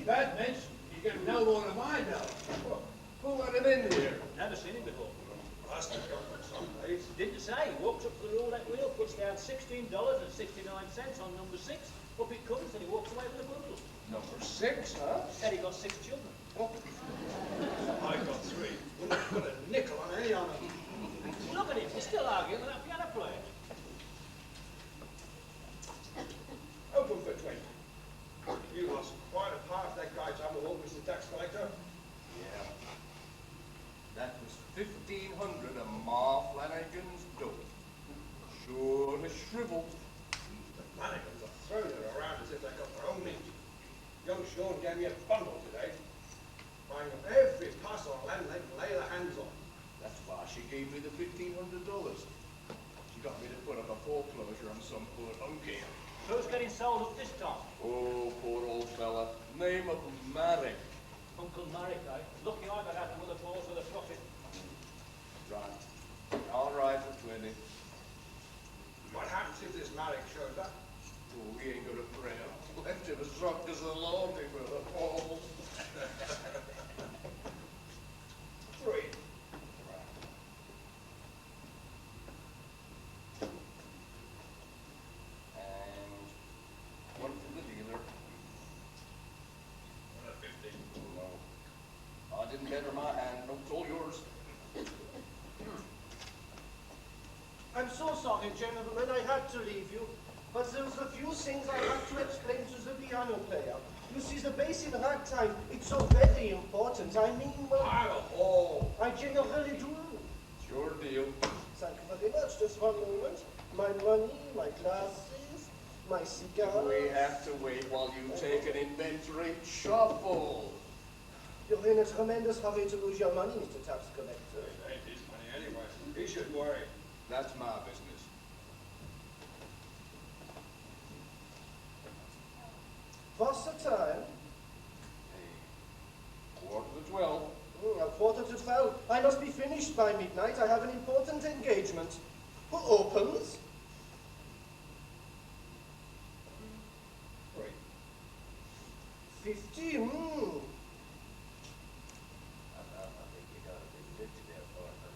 bad mention. You get no more than I know. Who let him in here? Never seen him before. Must have come from someplace. Didn't say. He walks up to the roulette wheel, puts down $16.69 on number 6. Up it comes, and he walks away with a bundle. Number 6, huh? Said he got 6 children. I got 3. Wouldn't have put a nickel on any of them. Look at him. He's still arguing with that piano player. Open for 20. You lost quite a part of that guy's armor, Mr. Tax Collector. Yeah. That was 1,500 of Ma Flanagan's dough. Sure has shriveled. The Flanagans are throwing it around as if they got their own meat. Young Sean gave me a bundle today, buying up every parcel of land they can lay their hands on. That's why she gave me the $1,500. She got me to put up a foreclosure on some poor hunky. Who's getting sold up this time? Oh, poor old fella. Name of Marek. Uncle Marek, eh? Lucky I got out of other balls with a profit. Right. All right for 20. What happens if this Marek shows up? Oh, we ain't gonna pray. Left him as drunk as a laundry with a fall. 3. And one for the dealer. 150. No. I didn't enter my hand. No, it's all yours. I'm so sorry, gentlemen, I had to leave you. But there's a few things I have to explain to the piano player. You see, the bass in ragtime, it's so very important. I mean, well, I generally do. It's your deal. Thank you very much. Just one moment. My money, my glasses, my cigar. We have to wait while you take an inventory shuffle. You're in a tremendous hurry to lose your money, Mr. Tax Collector. It ain't his money anyway. He should worry. That's my business. What's the time? Quarter to 12. A quarter to 12. I must be finished by midnight. I have an important engagement. Who opens? 3. 50. I think you got a big 50 there, partner.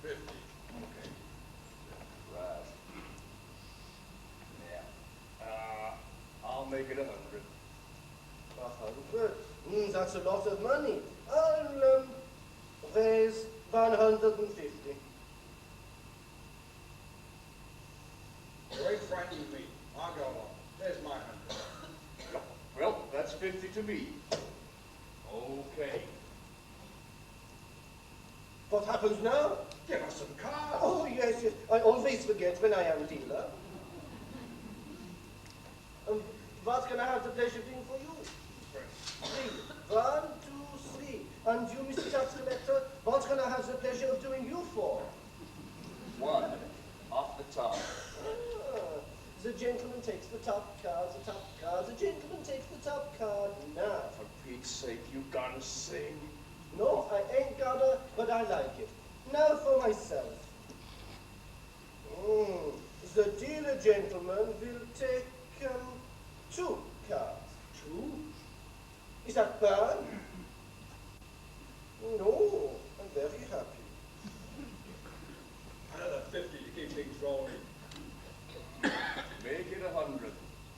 50. Okay. Right. Yeah. I'll make it 100. 100. That's a lot of money. I'll raise 150. You ain't frightening me. I'll go along. There's my 100. Well, that's 50 to me. Okay. What happens now? Give us some cards. Oh, yes, yes. I always forget when I am dealer. What can I have the pleasure of doing for you? 3. 1, 2, 3. And you, Mr. Tax Collector, what can I have the pleasure of doing you for? 1. Off the top. The gentleman takes the top card, the top card. The gentleman takes the top card. Now. For Pete's sake, you gotta sing. No, I ain't gotta, but I like it. Now for myself. The dealer gentleman will take 2 cards. 2? Is that bad? No, I'm very happy. Another 50 to keep things rolling. Make it 100.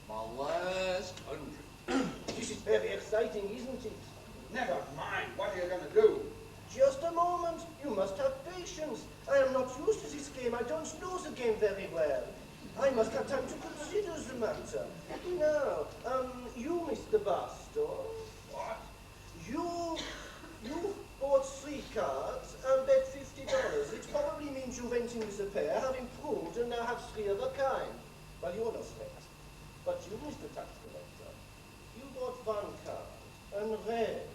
My last 100. This is very exciting, isn't it? Never mind. What are you going to do? Just a moment. You must have patience. I am not used to this game. I don't know the game very well. I must have time to consider the matter. Now, you, Mr. Barstow. What? You bought 3 cards and bet $50. It probably means you went in with a pair, have improved, and now have 3 of a kind. Well, you're no threat. But you, Mr. Tax Collector, you bought 1 card and red,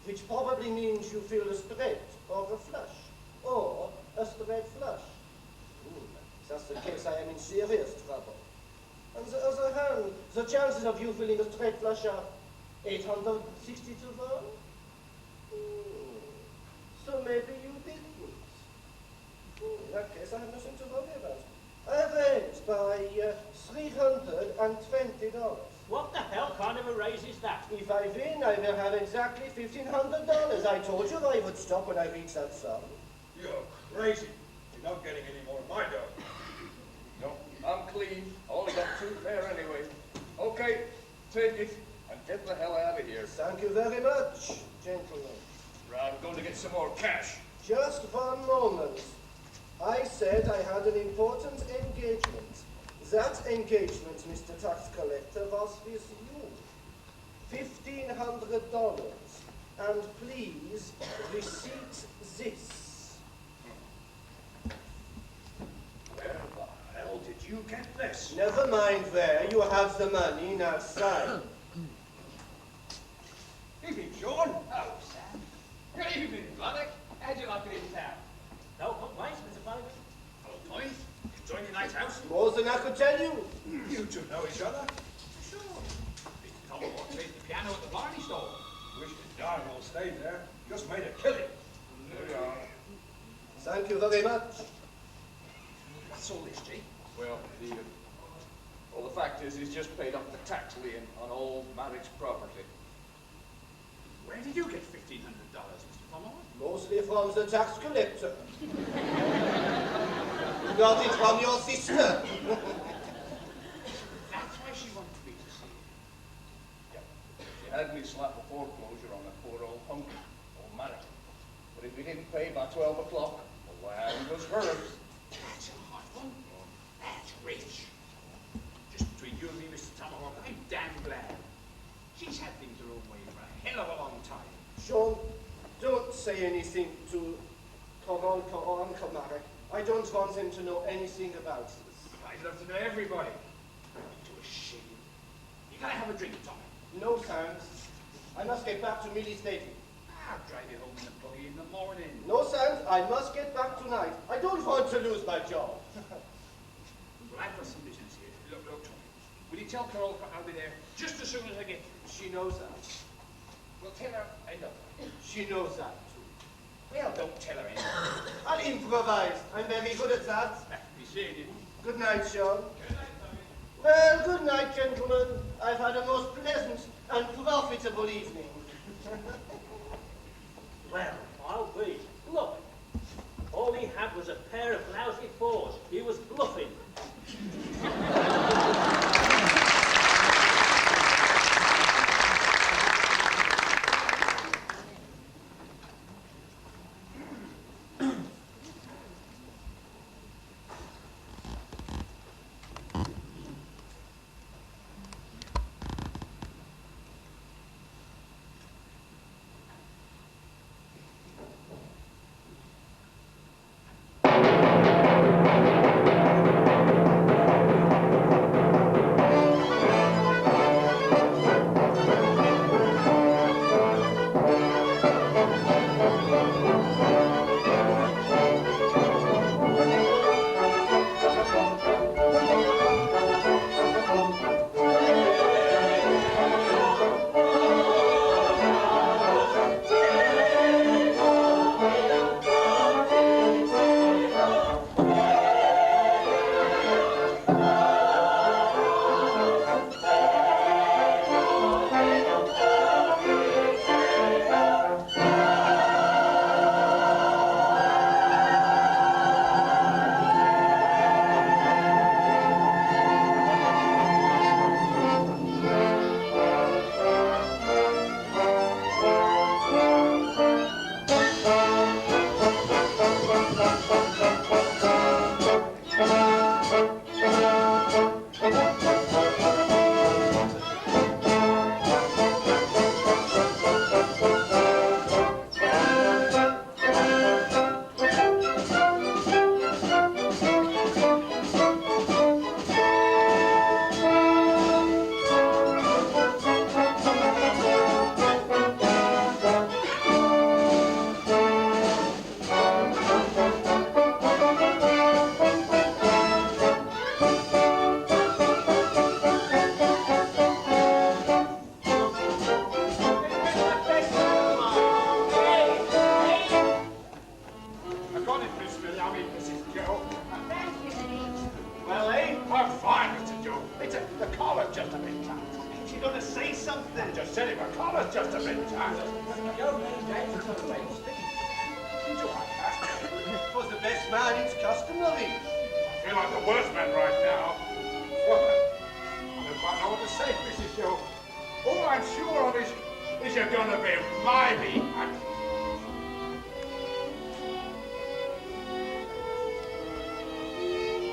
which probably means you feel a straight or a flush, or a straight flush. If that's the case, I am in serious trouble. On the other hand, the chances of you feeling a straight flush are 860 to 1. So maybe you didn't. In that case, I have nothing to worry about. I raised by $320. What the hell kind of a raise is that? If I win, I will have exactly $1,500. I told you I would stop when I reached that sum. You're crazy. You're not getting any more of my dough. No, I'm clean. Only got 2 fare anyway. Okay, take it and get the hell out of here. Thank you very much, gentlemen. I'm going to get some more cash. Just one moment. I said I had an important engagement. That engagement, Mr. Tax Collector, was with you. $1,500. And please, receipt this. Where the hell did you get this? Never mind there. You have the money. Now sign. Evening, Sean. Oh, Sam. Good evening, Marek. How'd you like it in town? No complaints, Mr. Flanagan. Oh, nice. Enjoying your night house? More than I could tell you. You two know each other? Sure. Mr. Tomahawk plays the piano at the Blarney store. Wish to darn well stayed there. Just made a killing. There you are. Thank you very much. What's all this, G? Well, the fact is, he's just paid off the tax lien on old Marek's property. Where did you get $1,500, Mr. Tomahawk? Mostly from the tax collector. You got it from your sister. That's why she wanted me to see you. Yep. She had me slap a foreclosure on a poor old hunk, old Marek. But if we didn't pay by 12 o'clock, the land was hers. That's a hot one. That's rich. Just between you and me, Mr. Tomahawk, I'm damn glad. She's had things her own way for a hell of a long time. Sean, don't say anything to Uncle Marek. I don't want him to know anything about this. I'd love to know everybody. To a shame. You gotta have a drink, Tommy. No thanks. I must get back to Millie Stadium. I'll drive you home in the buggy in the morning. No thanks. I must get back tonight. I don't want to lose my job. Well, I've got some business here. Look, Tommy. Will you tell Carol I'll be there just as soon as I get there? She knows that. Well, tell her I love her. She knows that too. Well, don't tell her anything. I'll improvise. I'm very good at that. You said it. Good night, Sean. Good night, Tommy. Well, good night, gentlemen. I've had a most pleasant and profitable evening. Well, I'll be. Look, all he had was a pair of lousy paws. He was bluffing. you going to say something? Just said it, my collar's just a bit tattered. Your name dates to the late speech. Did you like that? Was the best man it's customary. I feel like the worst man right now. Well, I don't quite know what to say, Mrs. Joe. All I'm sure of is you're going to be mighty happy.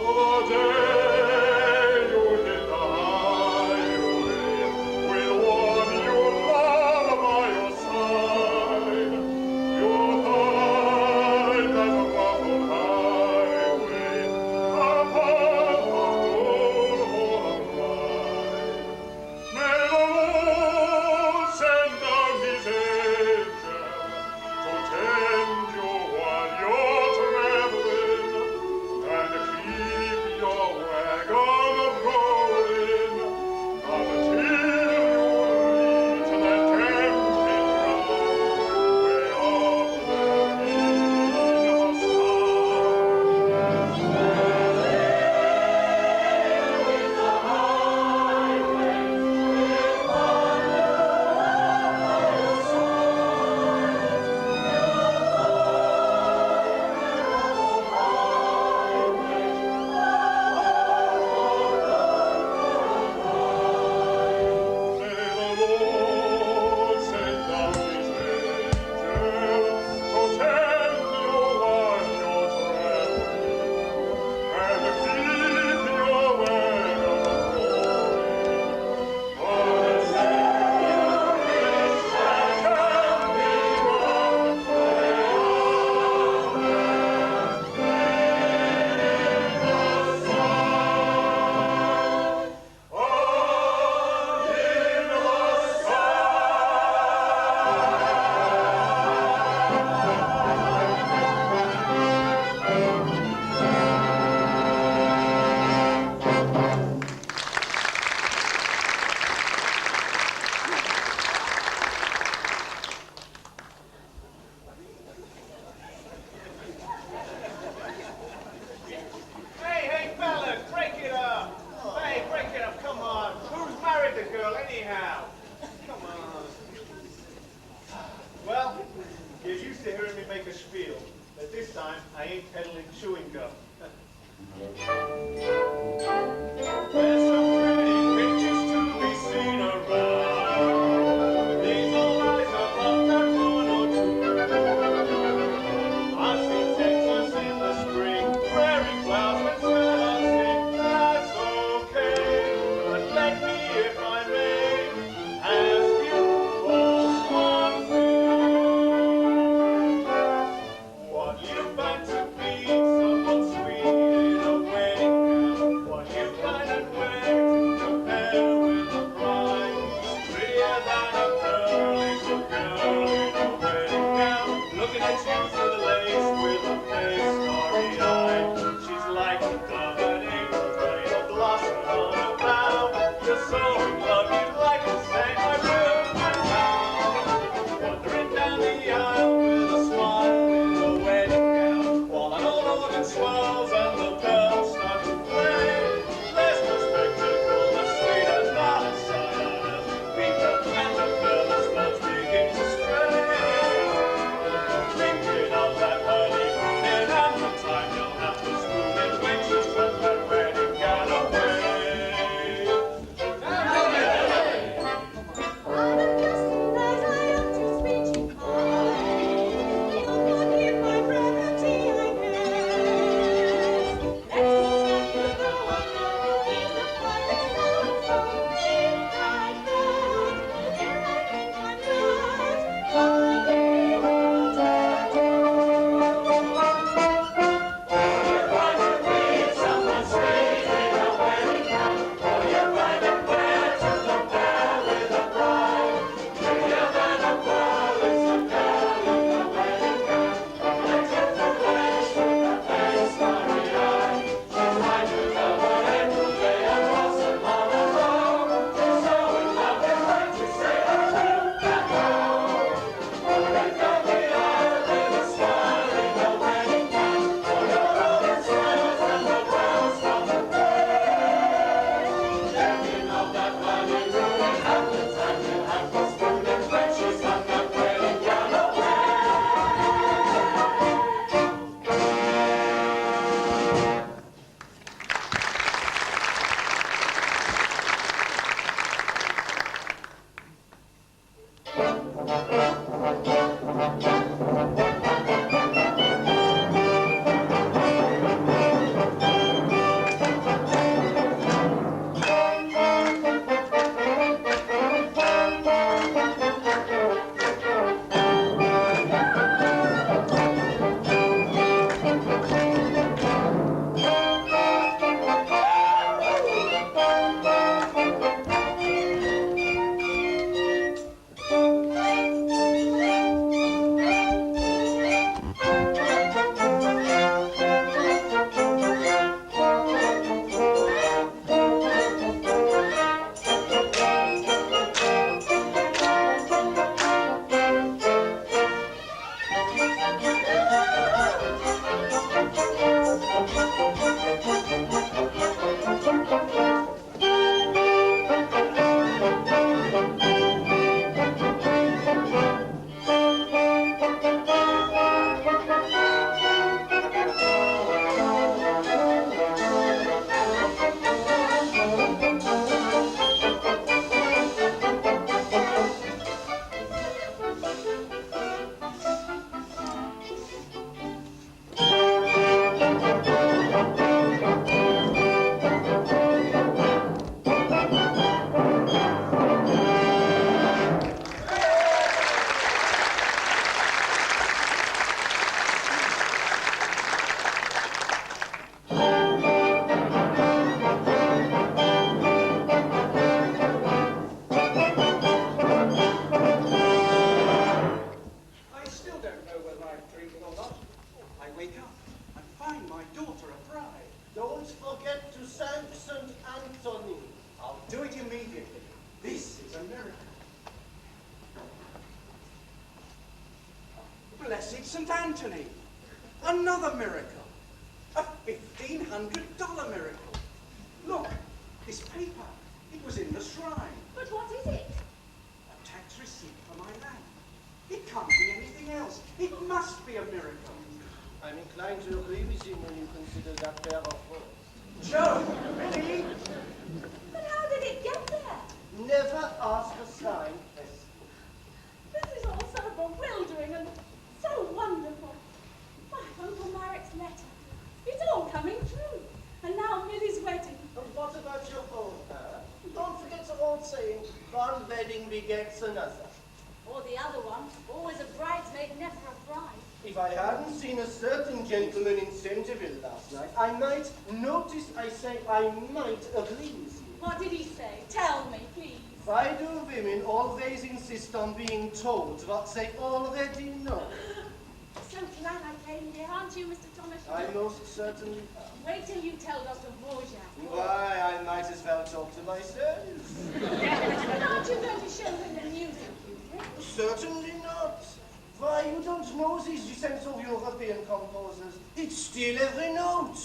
The day you hit the highway with one you love by your side, your heart as a ruffled highway upon the road ride. May the Lord send down his angel to tend you while you're traveling, and keep your wagon rolling until you reach that camping ground way up there in the May the Lord send down his angel to tend you while you're traveling, and keep your wagon rolling until you reach that camping ground way up there in the sun. Hey, fellas, break it up. Hey, break it up, come on. Who's married the girl anyhow? Come on. Well, you're used to hearing me make a spiel, but this time I ain't peddling chewing gum. There's some pretty pictures to be seen around. These all eyes above that 102. I've seen Texas in the spring, prairie flowers when swallows sing. That's okay, but let me, if I may, I still don't know whether I'm dreaming or not. I wake up and find my daughter a bride. Don't forget to thank St. Anthony. I'll do it immediately. This is a miracle. Blessed St. Anthony. Another miracle. A $1,500 miracle. Look, this paper. It was in the shrine. But what is it? A tax receipt for my land. It can't be anything else. It must be a miracle. I'm inclined to agree with you when you consider that pair of words. Joe, really? But how did it get there? Never ask a sign question. This is all so bewildering and so wonderful. My Uncle Marek's letter. It's all coming true. And now Millie's wedding. And what about your own hair? Don't forget the old saying, one wedding begets another. Or the other one, always a bridesmaid, never a bride. If I hadn't seen a certain gentleman in Centerville last night, I might, notice I say I might agree with you. What did he say? Tell me, please. Why do women always insist on being told what they already know? So glad I came here, aren't you, Mr. Thomas? I most certainly am. Wait till you tell Dr. Vorjak. Why, I might as well talk to myself. But aren't you going to show him the music you bring? Certainly not. Why, you don't know these descents of European composers. It's still every note.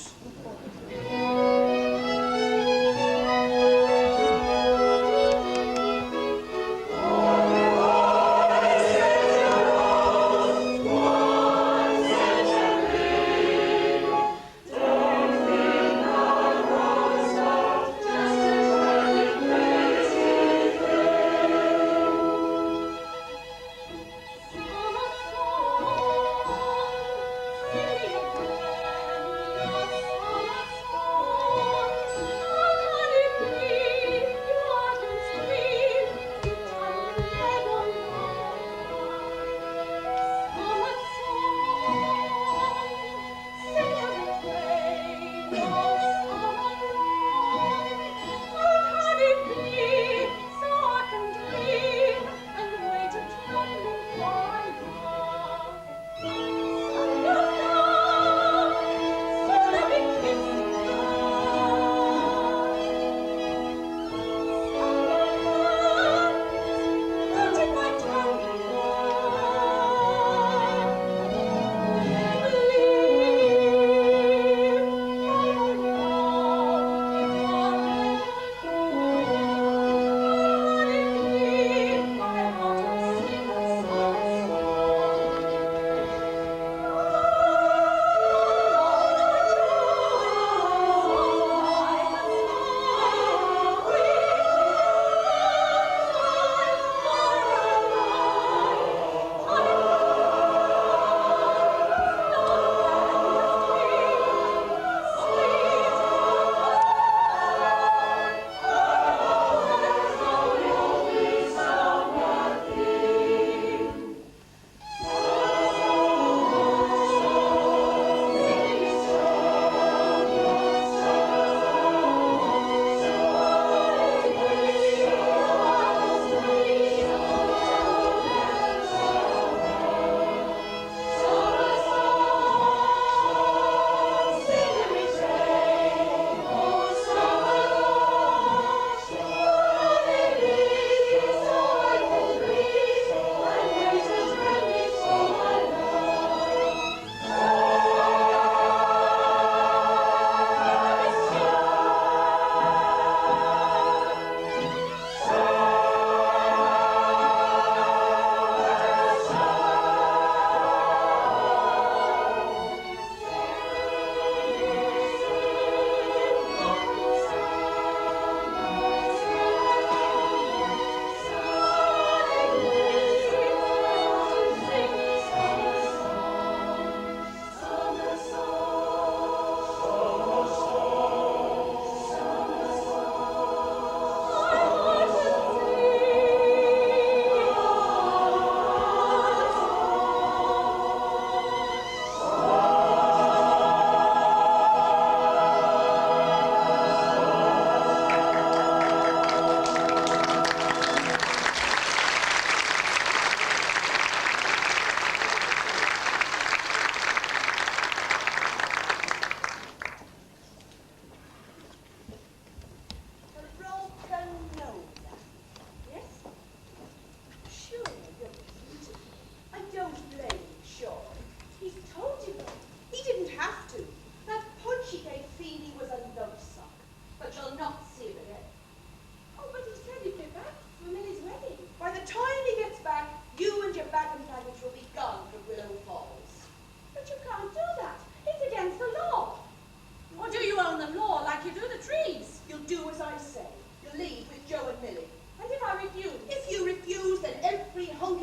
Song,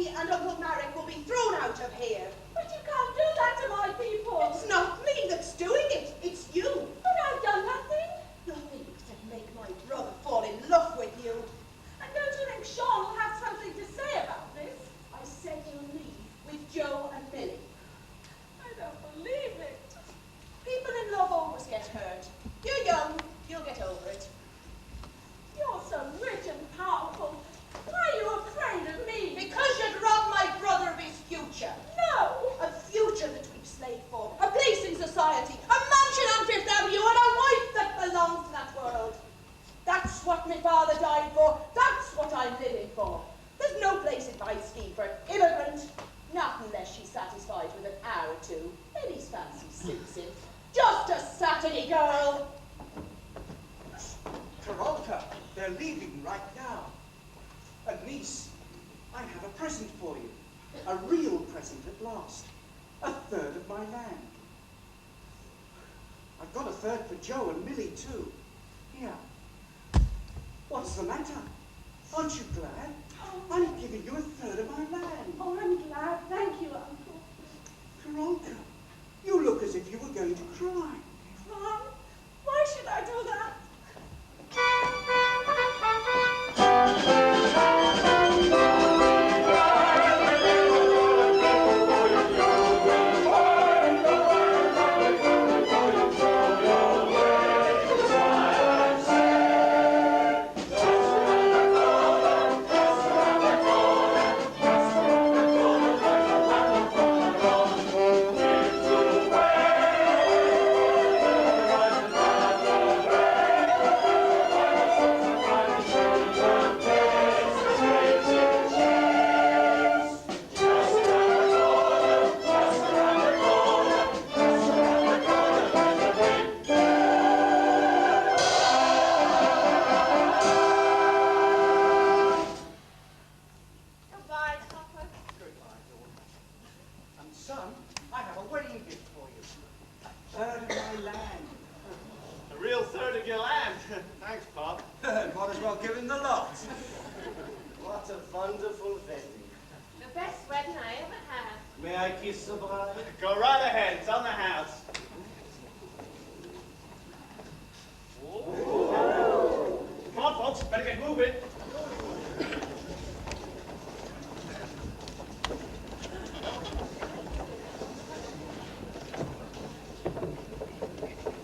Opie and Uncle Marek will be thrown out of here. But you can't do that to my people. It's not me that's doing it, it's you. But I've done nothing. Nothing except make my brother fall in love with you. And don't you think Sean will have something to say about this? I said you'll leave with Joe and Millie. I don't believe it. People in love always get hurt. You're young, you'll get over it. You're so rich and powerful. Why are you afraid of me? Because you'd rob my brother of his future. No! A future that we've slaved for. A place in society. A mansion on Fifth Avenue and a wife that belongs to that world. That's what my father died for. That's what I'm living for. There's no place in my scheme for an immigrant. Not unless she's satisfied with an hour or two. Maybe fancy suits him. Just a Saturday girl. Karolka, they're leaving right now. And niece, I have a present for you. A real present at last. A third of my land. I've got a third for Joe and Millie too. Here. What's the matter? Aren't you glad? I'm giving you a third of my land. Oh, I'm glad. Thank you, Uncle. Karolka, you look as if you were going to cry. Mom, why should I do that? Son, I have a wedding gift for you. Third of my land. A real third of your land. Thanks, Pop. Might as well give him the lot. What a wonderful wedding. The best wedding I ever had. May I kiss the bride? Go right ahead. It's on the house. Whoa. Come on, folks. Better get moving.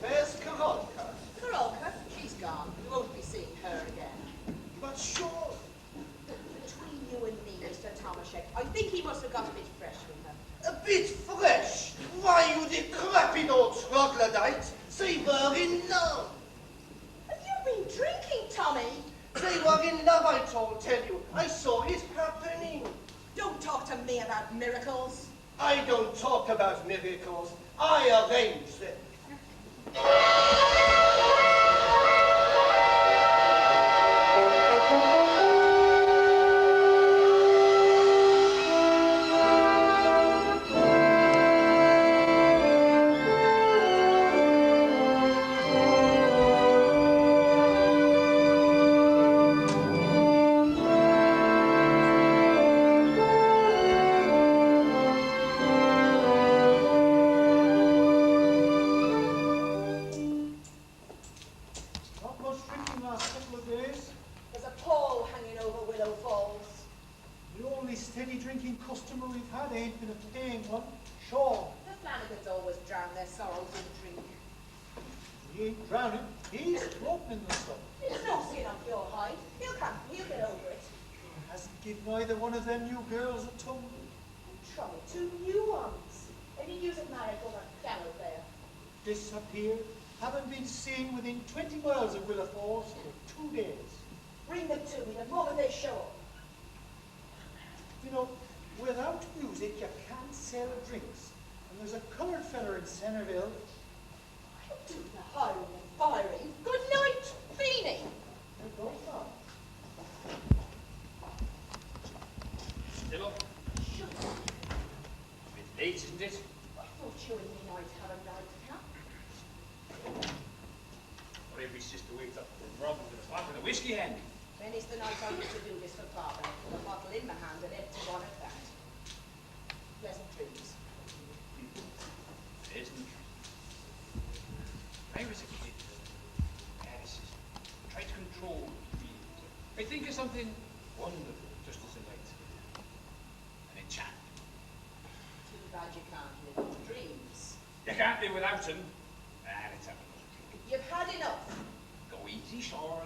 Where's Karolka? Karolka, she's gone. You won't be seeing her again. But sure. Between you and me, Mr. Tomaszek, I think he must have got a bit fresh with her. A bit fresh? Why, you decrepit old troglodyte. They were in love. Have you been drinking, Tommy? They were in love, I tell you. I saw it happening. Don't talk to me about miracles. I don't talk about miracles. I arrange them. There's a pall hanging over Willow Falls. The only steady drinking customer we've had ain't been a paying one. Sean. The Flanagans always drown their sorrows in drink. He ain't drowning. He's opening the stuff. It's no skin off your hide. He'll get over it. He hasn't given either one of them new girls a tongue. Try 2 new ones. Maybe use a Marek over a piano player. Disappeared. Haven't been seen within 20 miles of Willow Falls for 2 days. Bring them to me the moment they show up. You know, without music you can't sell drinks. And there's a coloured fella in Centerville. I'll do the hiring and firing. Good night, Beanie. They're both on. Still up? Shut up. A bit late, isn't it? I thought you and me might have a nightcap. Or every sister wakes up from Robin with a bottle of whiskey handy. When is the night I used to do this for Father? With a bottle in my hand and empty one at that. something wonderful just as a late. An enchantment. Too bad you can't live on dreams. You can't live without them. Ah, let's have another drink. You've had enough. Go easy, Sean.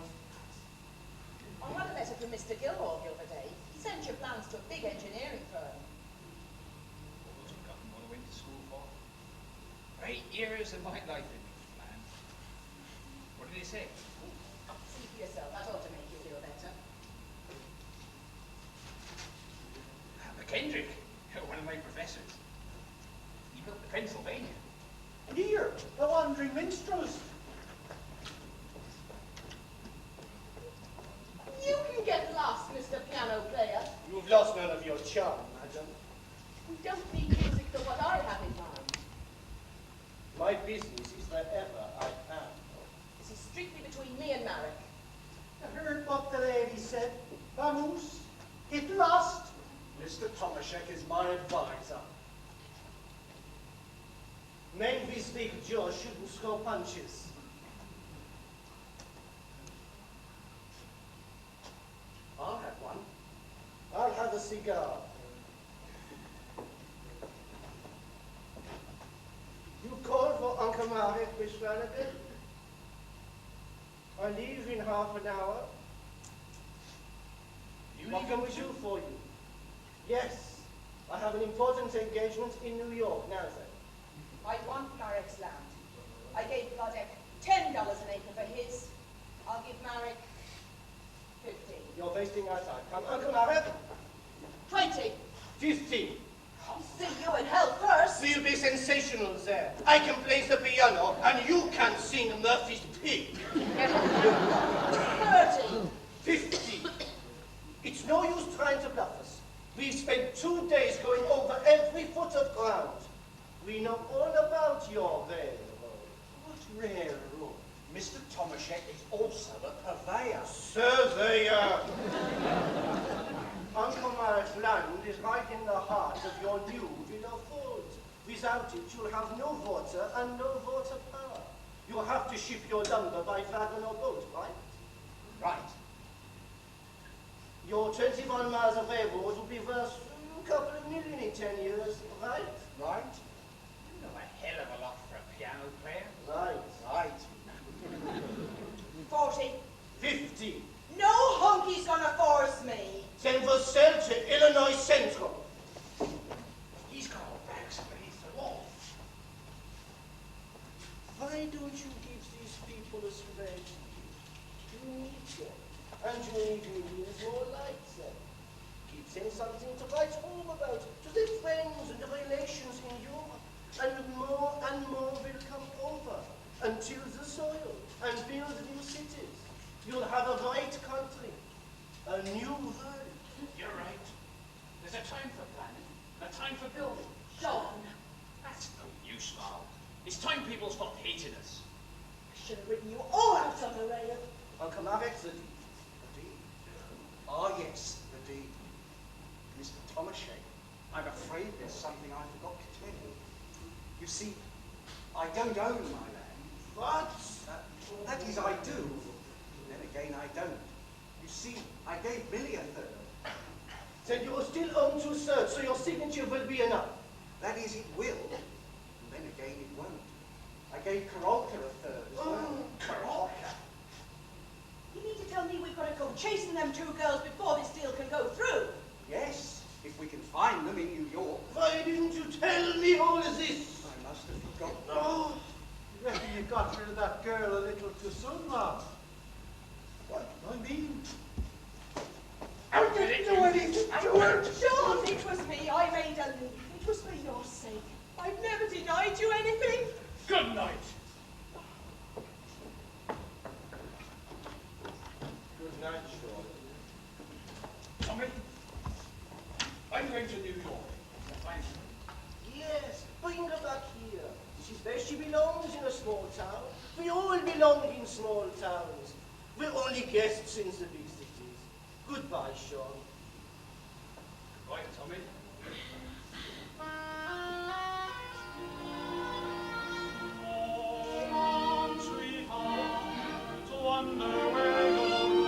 I had a letter from Mr. Gilmore the other day. He sent your plans to a big engineering firm. All those forgotten what I went to school for. 8 years of my life in these plans. What did he say? See for yourself. That ought to make you feel better. McKendrick, one of my professors. He built the Pennsylvania. Here, the wandering minstrels. You can get lost, Mr. Piano Player. You've lost none of your charm, madam. We don't need music for what I have in mind. My business is that ever I am. This is strictly between me and Marek. I heard what the lady said. Vamos, get lost. Mr. Tomaszek is my advisor. Men with big jaws shouldn't throw punches. I'll have one. I'll have a cigar. You called for Uncle Marek, Miss Flanagan? I leave in half an hour. What can we do for you? Yes, I have an important engagement in New York now then. I want Marek's land. I gave Vladek $10 an acre for his. I'll give Marek 15. You're wasting our time. Come, Uncle Marek. 20. 15. I'll see you in hell first. We'll be sensational there. I can play the piano, and you can sing Murphy's Pig. 30. 50. It's no use trying to bluff us. We've spent 2 days going over every foot of ground. We know all about your railroad. What railroad? Mr. Tomaszek is also a purveyor. Surveyor! Uncle Marek's land is right in the heart of your new Villa Ford. Without it, you'll have no water and no water power. You'll have to ship your lumber by wagon or boat, right? Right. Your 21 miles of railroad will be worth a couple of million in 10 years, right? Right? You know a hell of a lot for a piano player. Right. Right. 40. 50. No hunky's gonna force me. Then we'll sell to Illinois Central. He's got all bags beneath the wall. Why don't you give these people a spread? You need them. And you need millions more like them. Give them something to write home about, to their friends and the relations in Europe. And more will come over until the soil and build new cities. You'll have a right country, a new world. You're right. There's a time for planning, and a time for building. Sean. That's no use, Mal. It's time people stop hating us. I should have written you all out on the rail. Uncle Marek, the deed. The deed? Ah, yes, the deed. Mr. Tomaszek, I'm afraid there's something I forgot to tell you. You see, I don't own my land. What? That is, I do. Then again, I don't. You see, I gave Millie a third. Then you will still own 2/3, so your signature will be enough. That is, it will. And then again, it won't. I gave Karolka a third as well. Karolka? You mean to tell me we've got to go chasing them 2 girls before this deal can go through? Yes, if we can find them in New York. Why didn't you tell me all of this? I must have forgotten. Oh, You reckon you got rid of that girl a little too soon, Mom? what? I mean, I didn't do anything to her. Sean, it was me. I made a leap. It was for your sake. I've never denied you anything. Good night. Good night, Sean. Tommy, I'm going to New York. Find her. Yes, bring her back here. This is where she belongs in a small town. We all belong in small towns. We're only guests in the big cities. Goodbye, Sean. Goodbye, Tommy. Sweetheart, to wonder where you're going.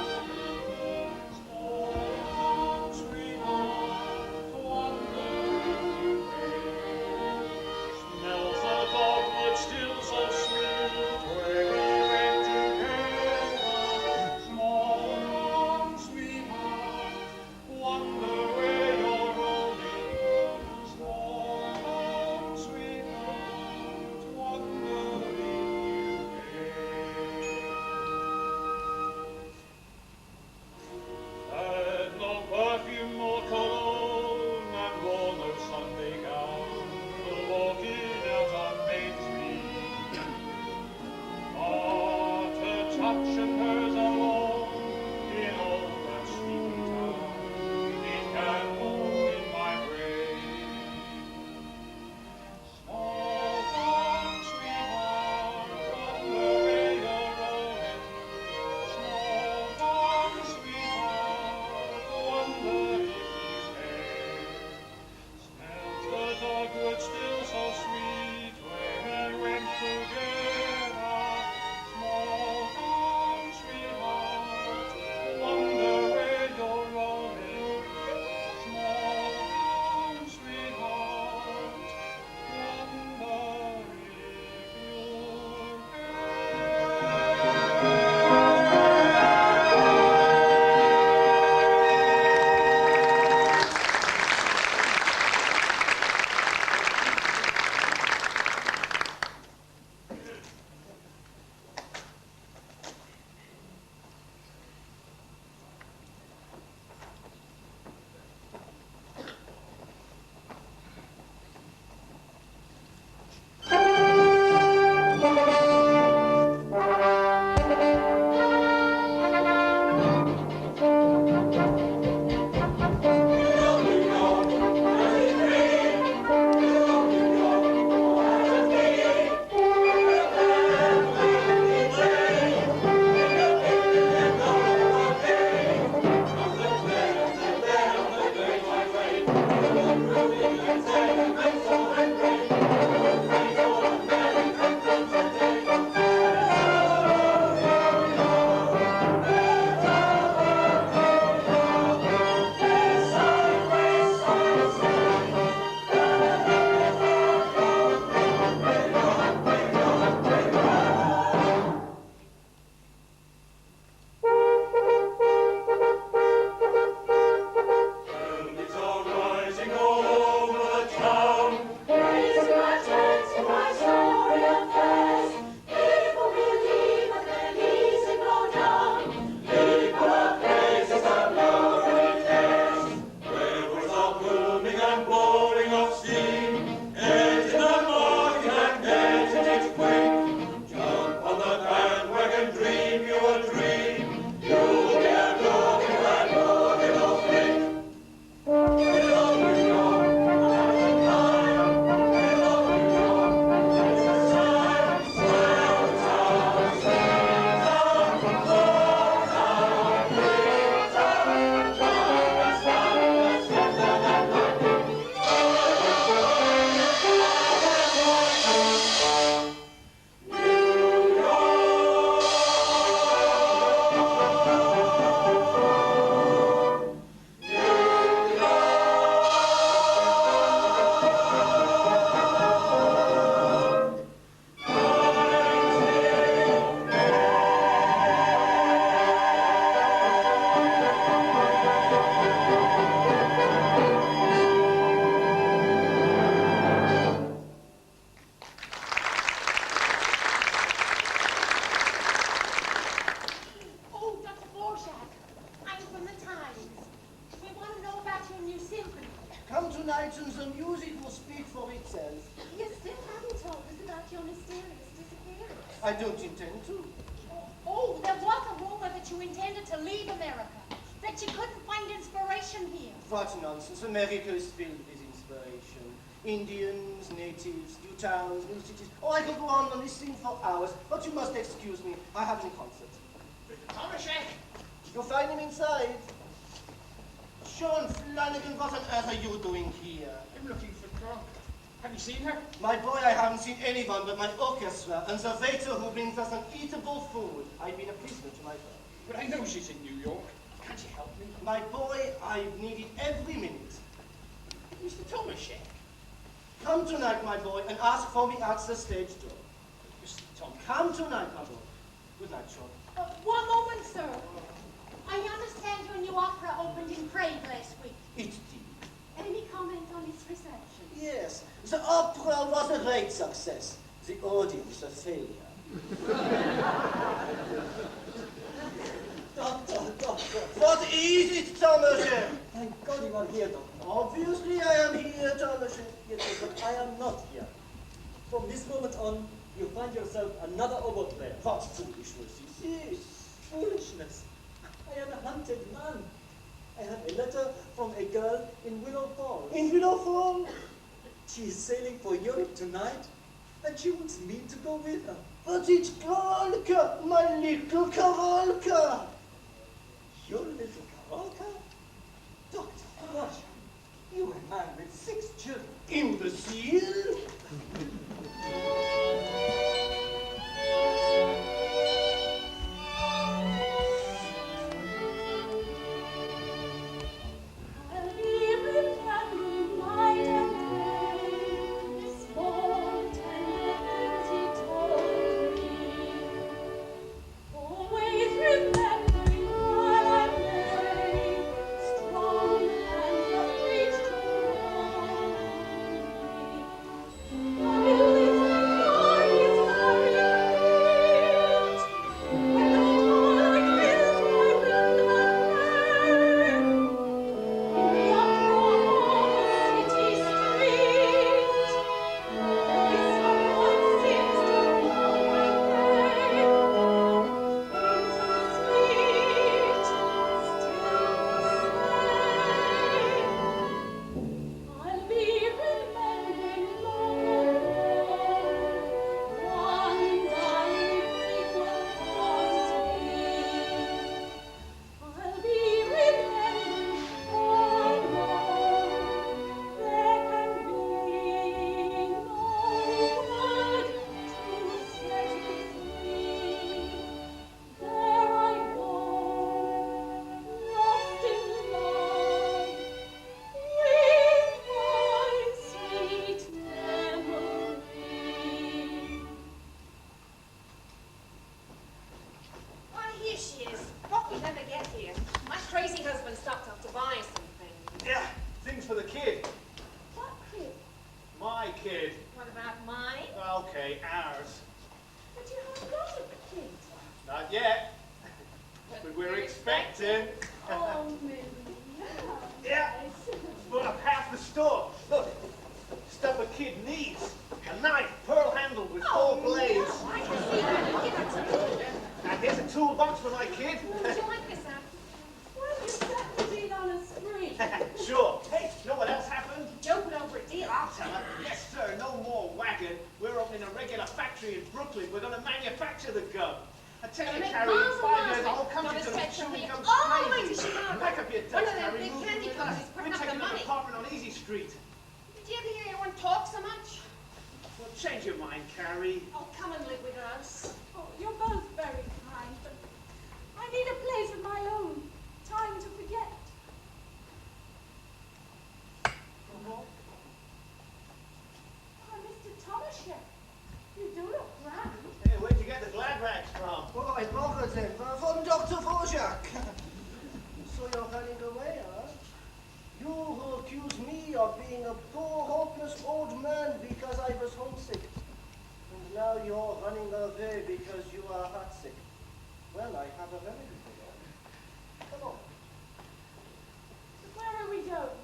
Come tonight and the music will speak for itself. You still haven't told us about your mysterious disappearance. I don't intend to. Oh, there was a rumor that you intended to leave America, that you couldn't find inspiration here. What nonsense. America is filled with inspiration. Indians, natives, new towns, new cities. Oh, I could go on listening for hours, but you must excuse me. I have a concert. Tomaszek! You'll find him inside. Sean Flanagan, what on earth are you doing here? I'm looking for Carl. Have you seen her? My boy, I haven't seen anyone but my orchestra and the waiter who brings us uneatable food. I've been a prisoner to my father. But I know she's in New York. Can't you help me? My boy, I've needed every minute. Mr. Tomaszek. Come tonight, my boy, and ask for me at the stage door. Mr. Tom. Come tonight, my boy. Good night, Sean. One moment, sir. I understand your new opera opened in Prague last week. It did. Any comment on its reception? Yes, the opera was a great success. The audience a failure. Doctor. What is it, Tomaszek? Thank God you are here, Doctor. Obviously I am here, Tomaszek. Yes, but I am not here. From this moment on, you find yourself another oboe player. What foolishness is this? Foolishness. I am a hunted man. I have a letter from a girl in Willow Falls. In Willow Falls? She is sailing for Europe tonight, and she wants me to go with her. But it's Karolka, my little Karolka. Your little Karolka? Doctor, what? You a man with 6 children. Imbecile? I'll be remembering night and day, small tender things he told me. Always remembering while I lay, strong hands that reached to hold me. I listen for his carriage when the twilight fills my window pane. In the uproar city street, there is someone seems to call my name. Into sweet, stillness I'll be remembering long ago, one darling thing will haunt me. I'll be remembering, oh no, there can be no word to set me free. There I go, lost in love, with my sweet memory. Why, here she is. What we never get here. My crazy husband stopped off to buy something. Yeah, things for the kid. What kid? My kid. What about mine? Okay, ours. But you haven't got a kid. Not yet. But we're expecting. Oh, Millie. Yeah. But up half the store. Look, stuff a kid needs. A knife, pearl handled with 4 blades. No, I can see that. Give it to me. And here's a toolbox for my kid. Would you like this, Anne? Why you set the deal on a spree? Sure. Hey, know what else happened? Joe put over a deal. I'll tell her. Yes, sir. No more wagon. We're opening a regular factory in Brooklyn. We're going to manufacture the gun. I tell you, Gonna make Carrie, in miles and 5 miles years, the whole of it. country's Gonna going to set chew me and up come all the way crazy. to Chicago. Pack up your One dust, of them Carrie. big Move candy in with us. companies We're putting up the taking an money. apartment on Easy Street. Did you ever hear anyone talk so much? Well, change your mind, Carrie. Oh, come and live with us. Oh, you're both very kind, but I need a place of my own. Time to forget. Oh, Mr. Tomaszek, you do look grand. Hey, where'd you get the glad rags from? Well, I borrowed them from Dr. Wojak. So you're running away, huh? You who accuse me of being a poor, hopeless old man because I was homesick. And now you're running away because you are heartsick. Well, I have a remedy for you. Come on. Where are we going?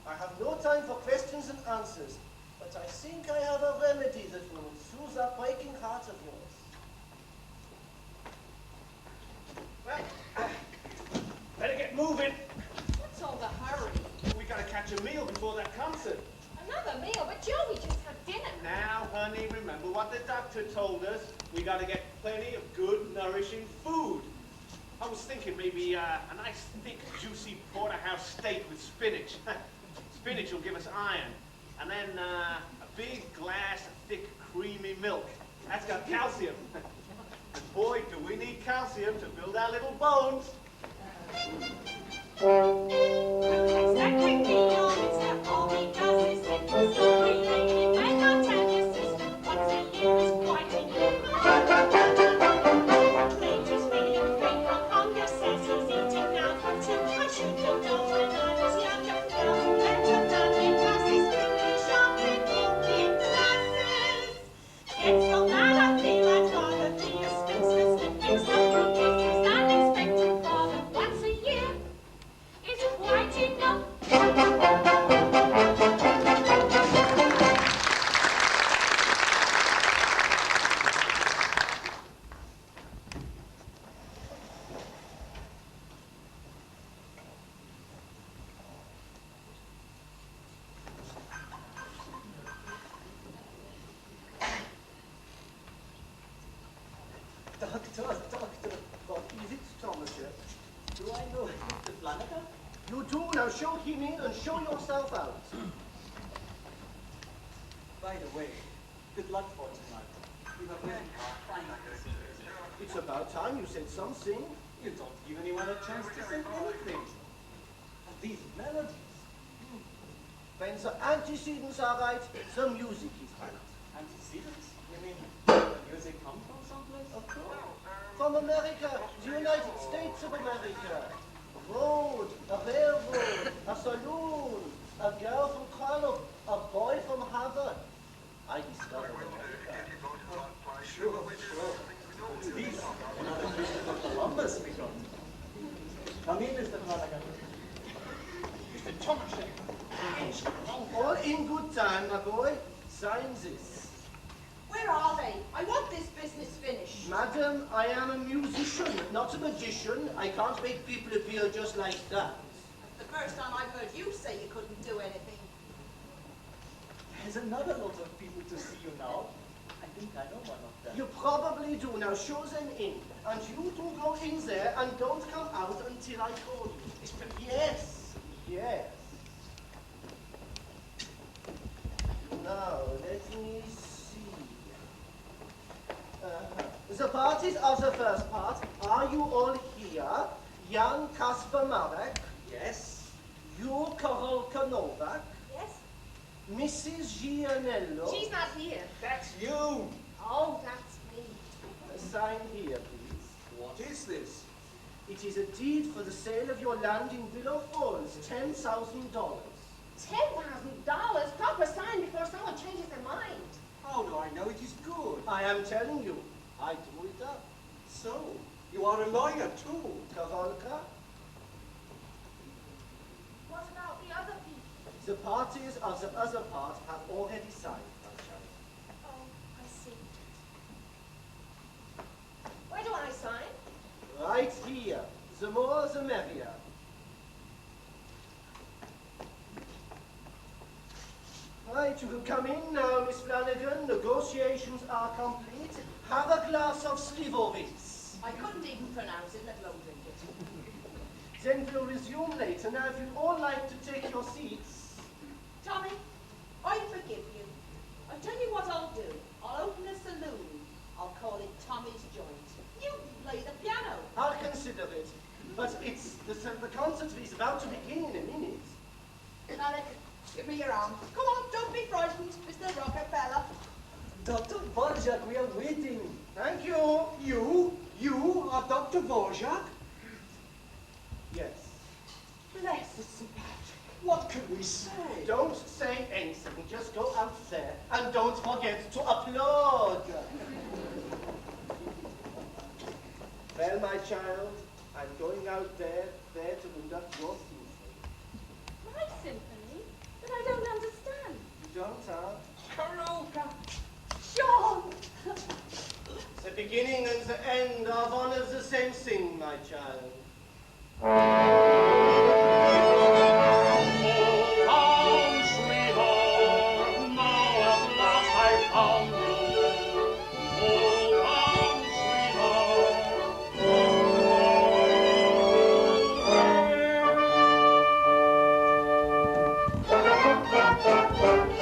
I have no time time for questions and answers, but I think I have a remedy that will soothe that breaking heart of yours. Well, better get moving. What's all the hurry? We gotta catch a meal before that concert. Another meal? But Joe, we just had dinner. Now, honey, remember what the doctor told us. We gotta get plenty of good, nourishing food. I was thinking maybe a nice, thick, juicy porterhouse steak with spinach. Spinach will give us iron. And then a big glass of thick, creamy milk. That's got calcium. And boy, do we need calcium to build our little bones. Exactly, meal is that all he does is sit and sleep. And I'll tell your sister once a year is quite enough. Later's feeling great, while hunger says he's eating now for two. I should have done when I was younger. Now better than it passes through shopping walking classes. It's so bad I feel I'd rather be a spinster sleeping something kisses than expecting father once a year. Is quite enough. Doctor, what is it, Thomas? Do I know Mr. Flanagan? You do, now show him in and show yourself out. By the way, good luck for tonight. You have written our climax. It's about time you said something. You don't give anyone a chance to sing anything. And these melodies. When the antecedents are right, the music is right. Antecedents? You mean the music come from someplace? Of course. From America, the United States of America. A road, a railroad, a saloon, a girl from Knowle, a boy from Harvard. I discovered America. Sure. These are the Christopher Columbus we got. Come in, Mr. Flanagan. Mr. Thomas, All in good time, my boy. Sign this. Where are they? I want this business finished. Madam, I am a musician, not a magician. I can't make people appear just like that. That's the first time I've heard you say you couldn't do anything. There's another lot of people to see you now. I think I know one of them. You probably do. Now show them in. And you two go in there and don't come out until I call you. Yes. Yes. Now, let me see. The parties of the first part. Are you all here? Young Uncle Marek. Yes. You, Karolka Novak. Yes? Mrs. Gianello. She's not here. That's you. Oh, that's me. Sign here, please. What is this? It is a deed for the sale of your land in Willow Falls, $10,000. $10,000? Proper sign before someone changes their mind. How do I know it is good? I am telling you, I drew it up. So, you are a lawyer too. Karolka, What about the other people? the parties of the other part have already signed, my child. Oh, I see. Where do I sign? Right here. The more, the merrier. Right, you can come in now, Miss Flanagan. Negotiations are complete. Have a glass of Slivovitz. I couldn't even pronounce it, let alone drink it. Then we'll resume later. Now, if you'd all like to take your seats. Tommy, I forgive you. I'll tell you what I'll do. I'll open a saloon. I'll call it Tommy's Joint. You play the piano. I'll consider it. But it's the concert is about to begin in a minute. Alec, give me your arm. Come on, don't be frightened, Mr. Rockefeller. Dr. Borzak, we are waiting. Thank you. You are Dr. Borzak? Yes. Bless St. Patrick, what can we say? Don't say anything. Just go out there and don't forget to applaud. Well, my child, I'm going out there to conduct your symphony. My symphony? But I don't don't, Aunt? Karolka! Sean! The beginning and the end are one of the same thing, my child. Come, sweetheart, now at last I found you. Oh, come, sweetheart.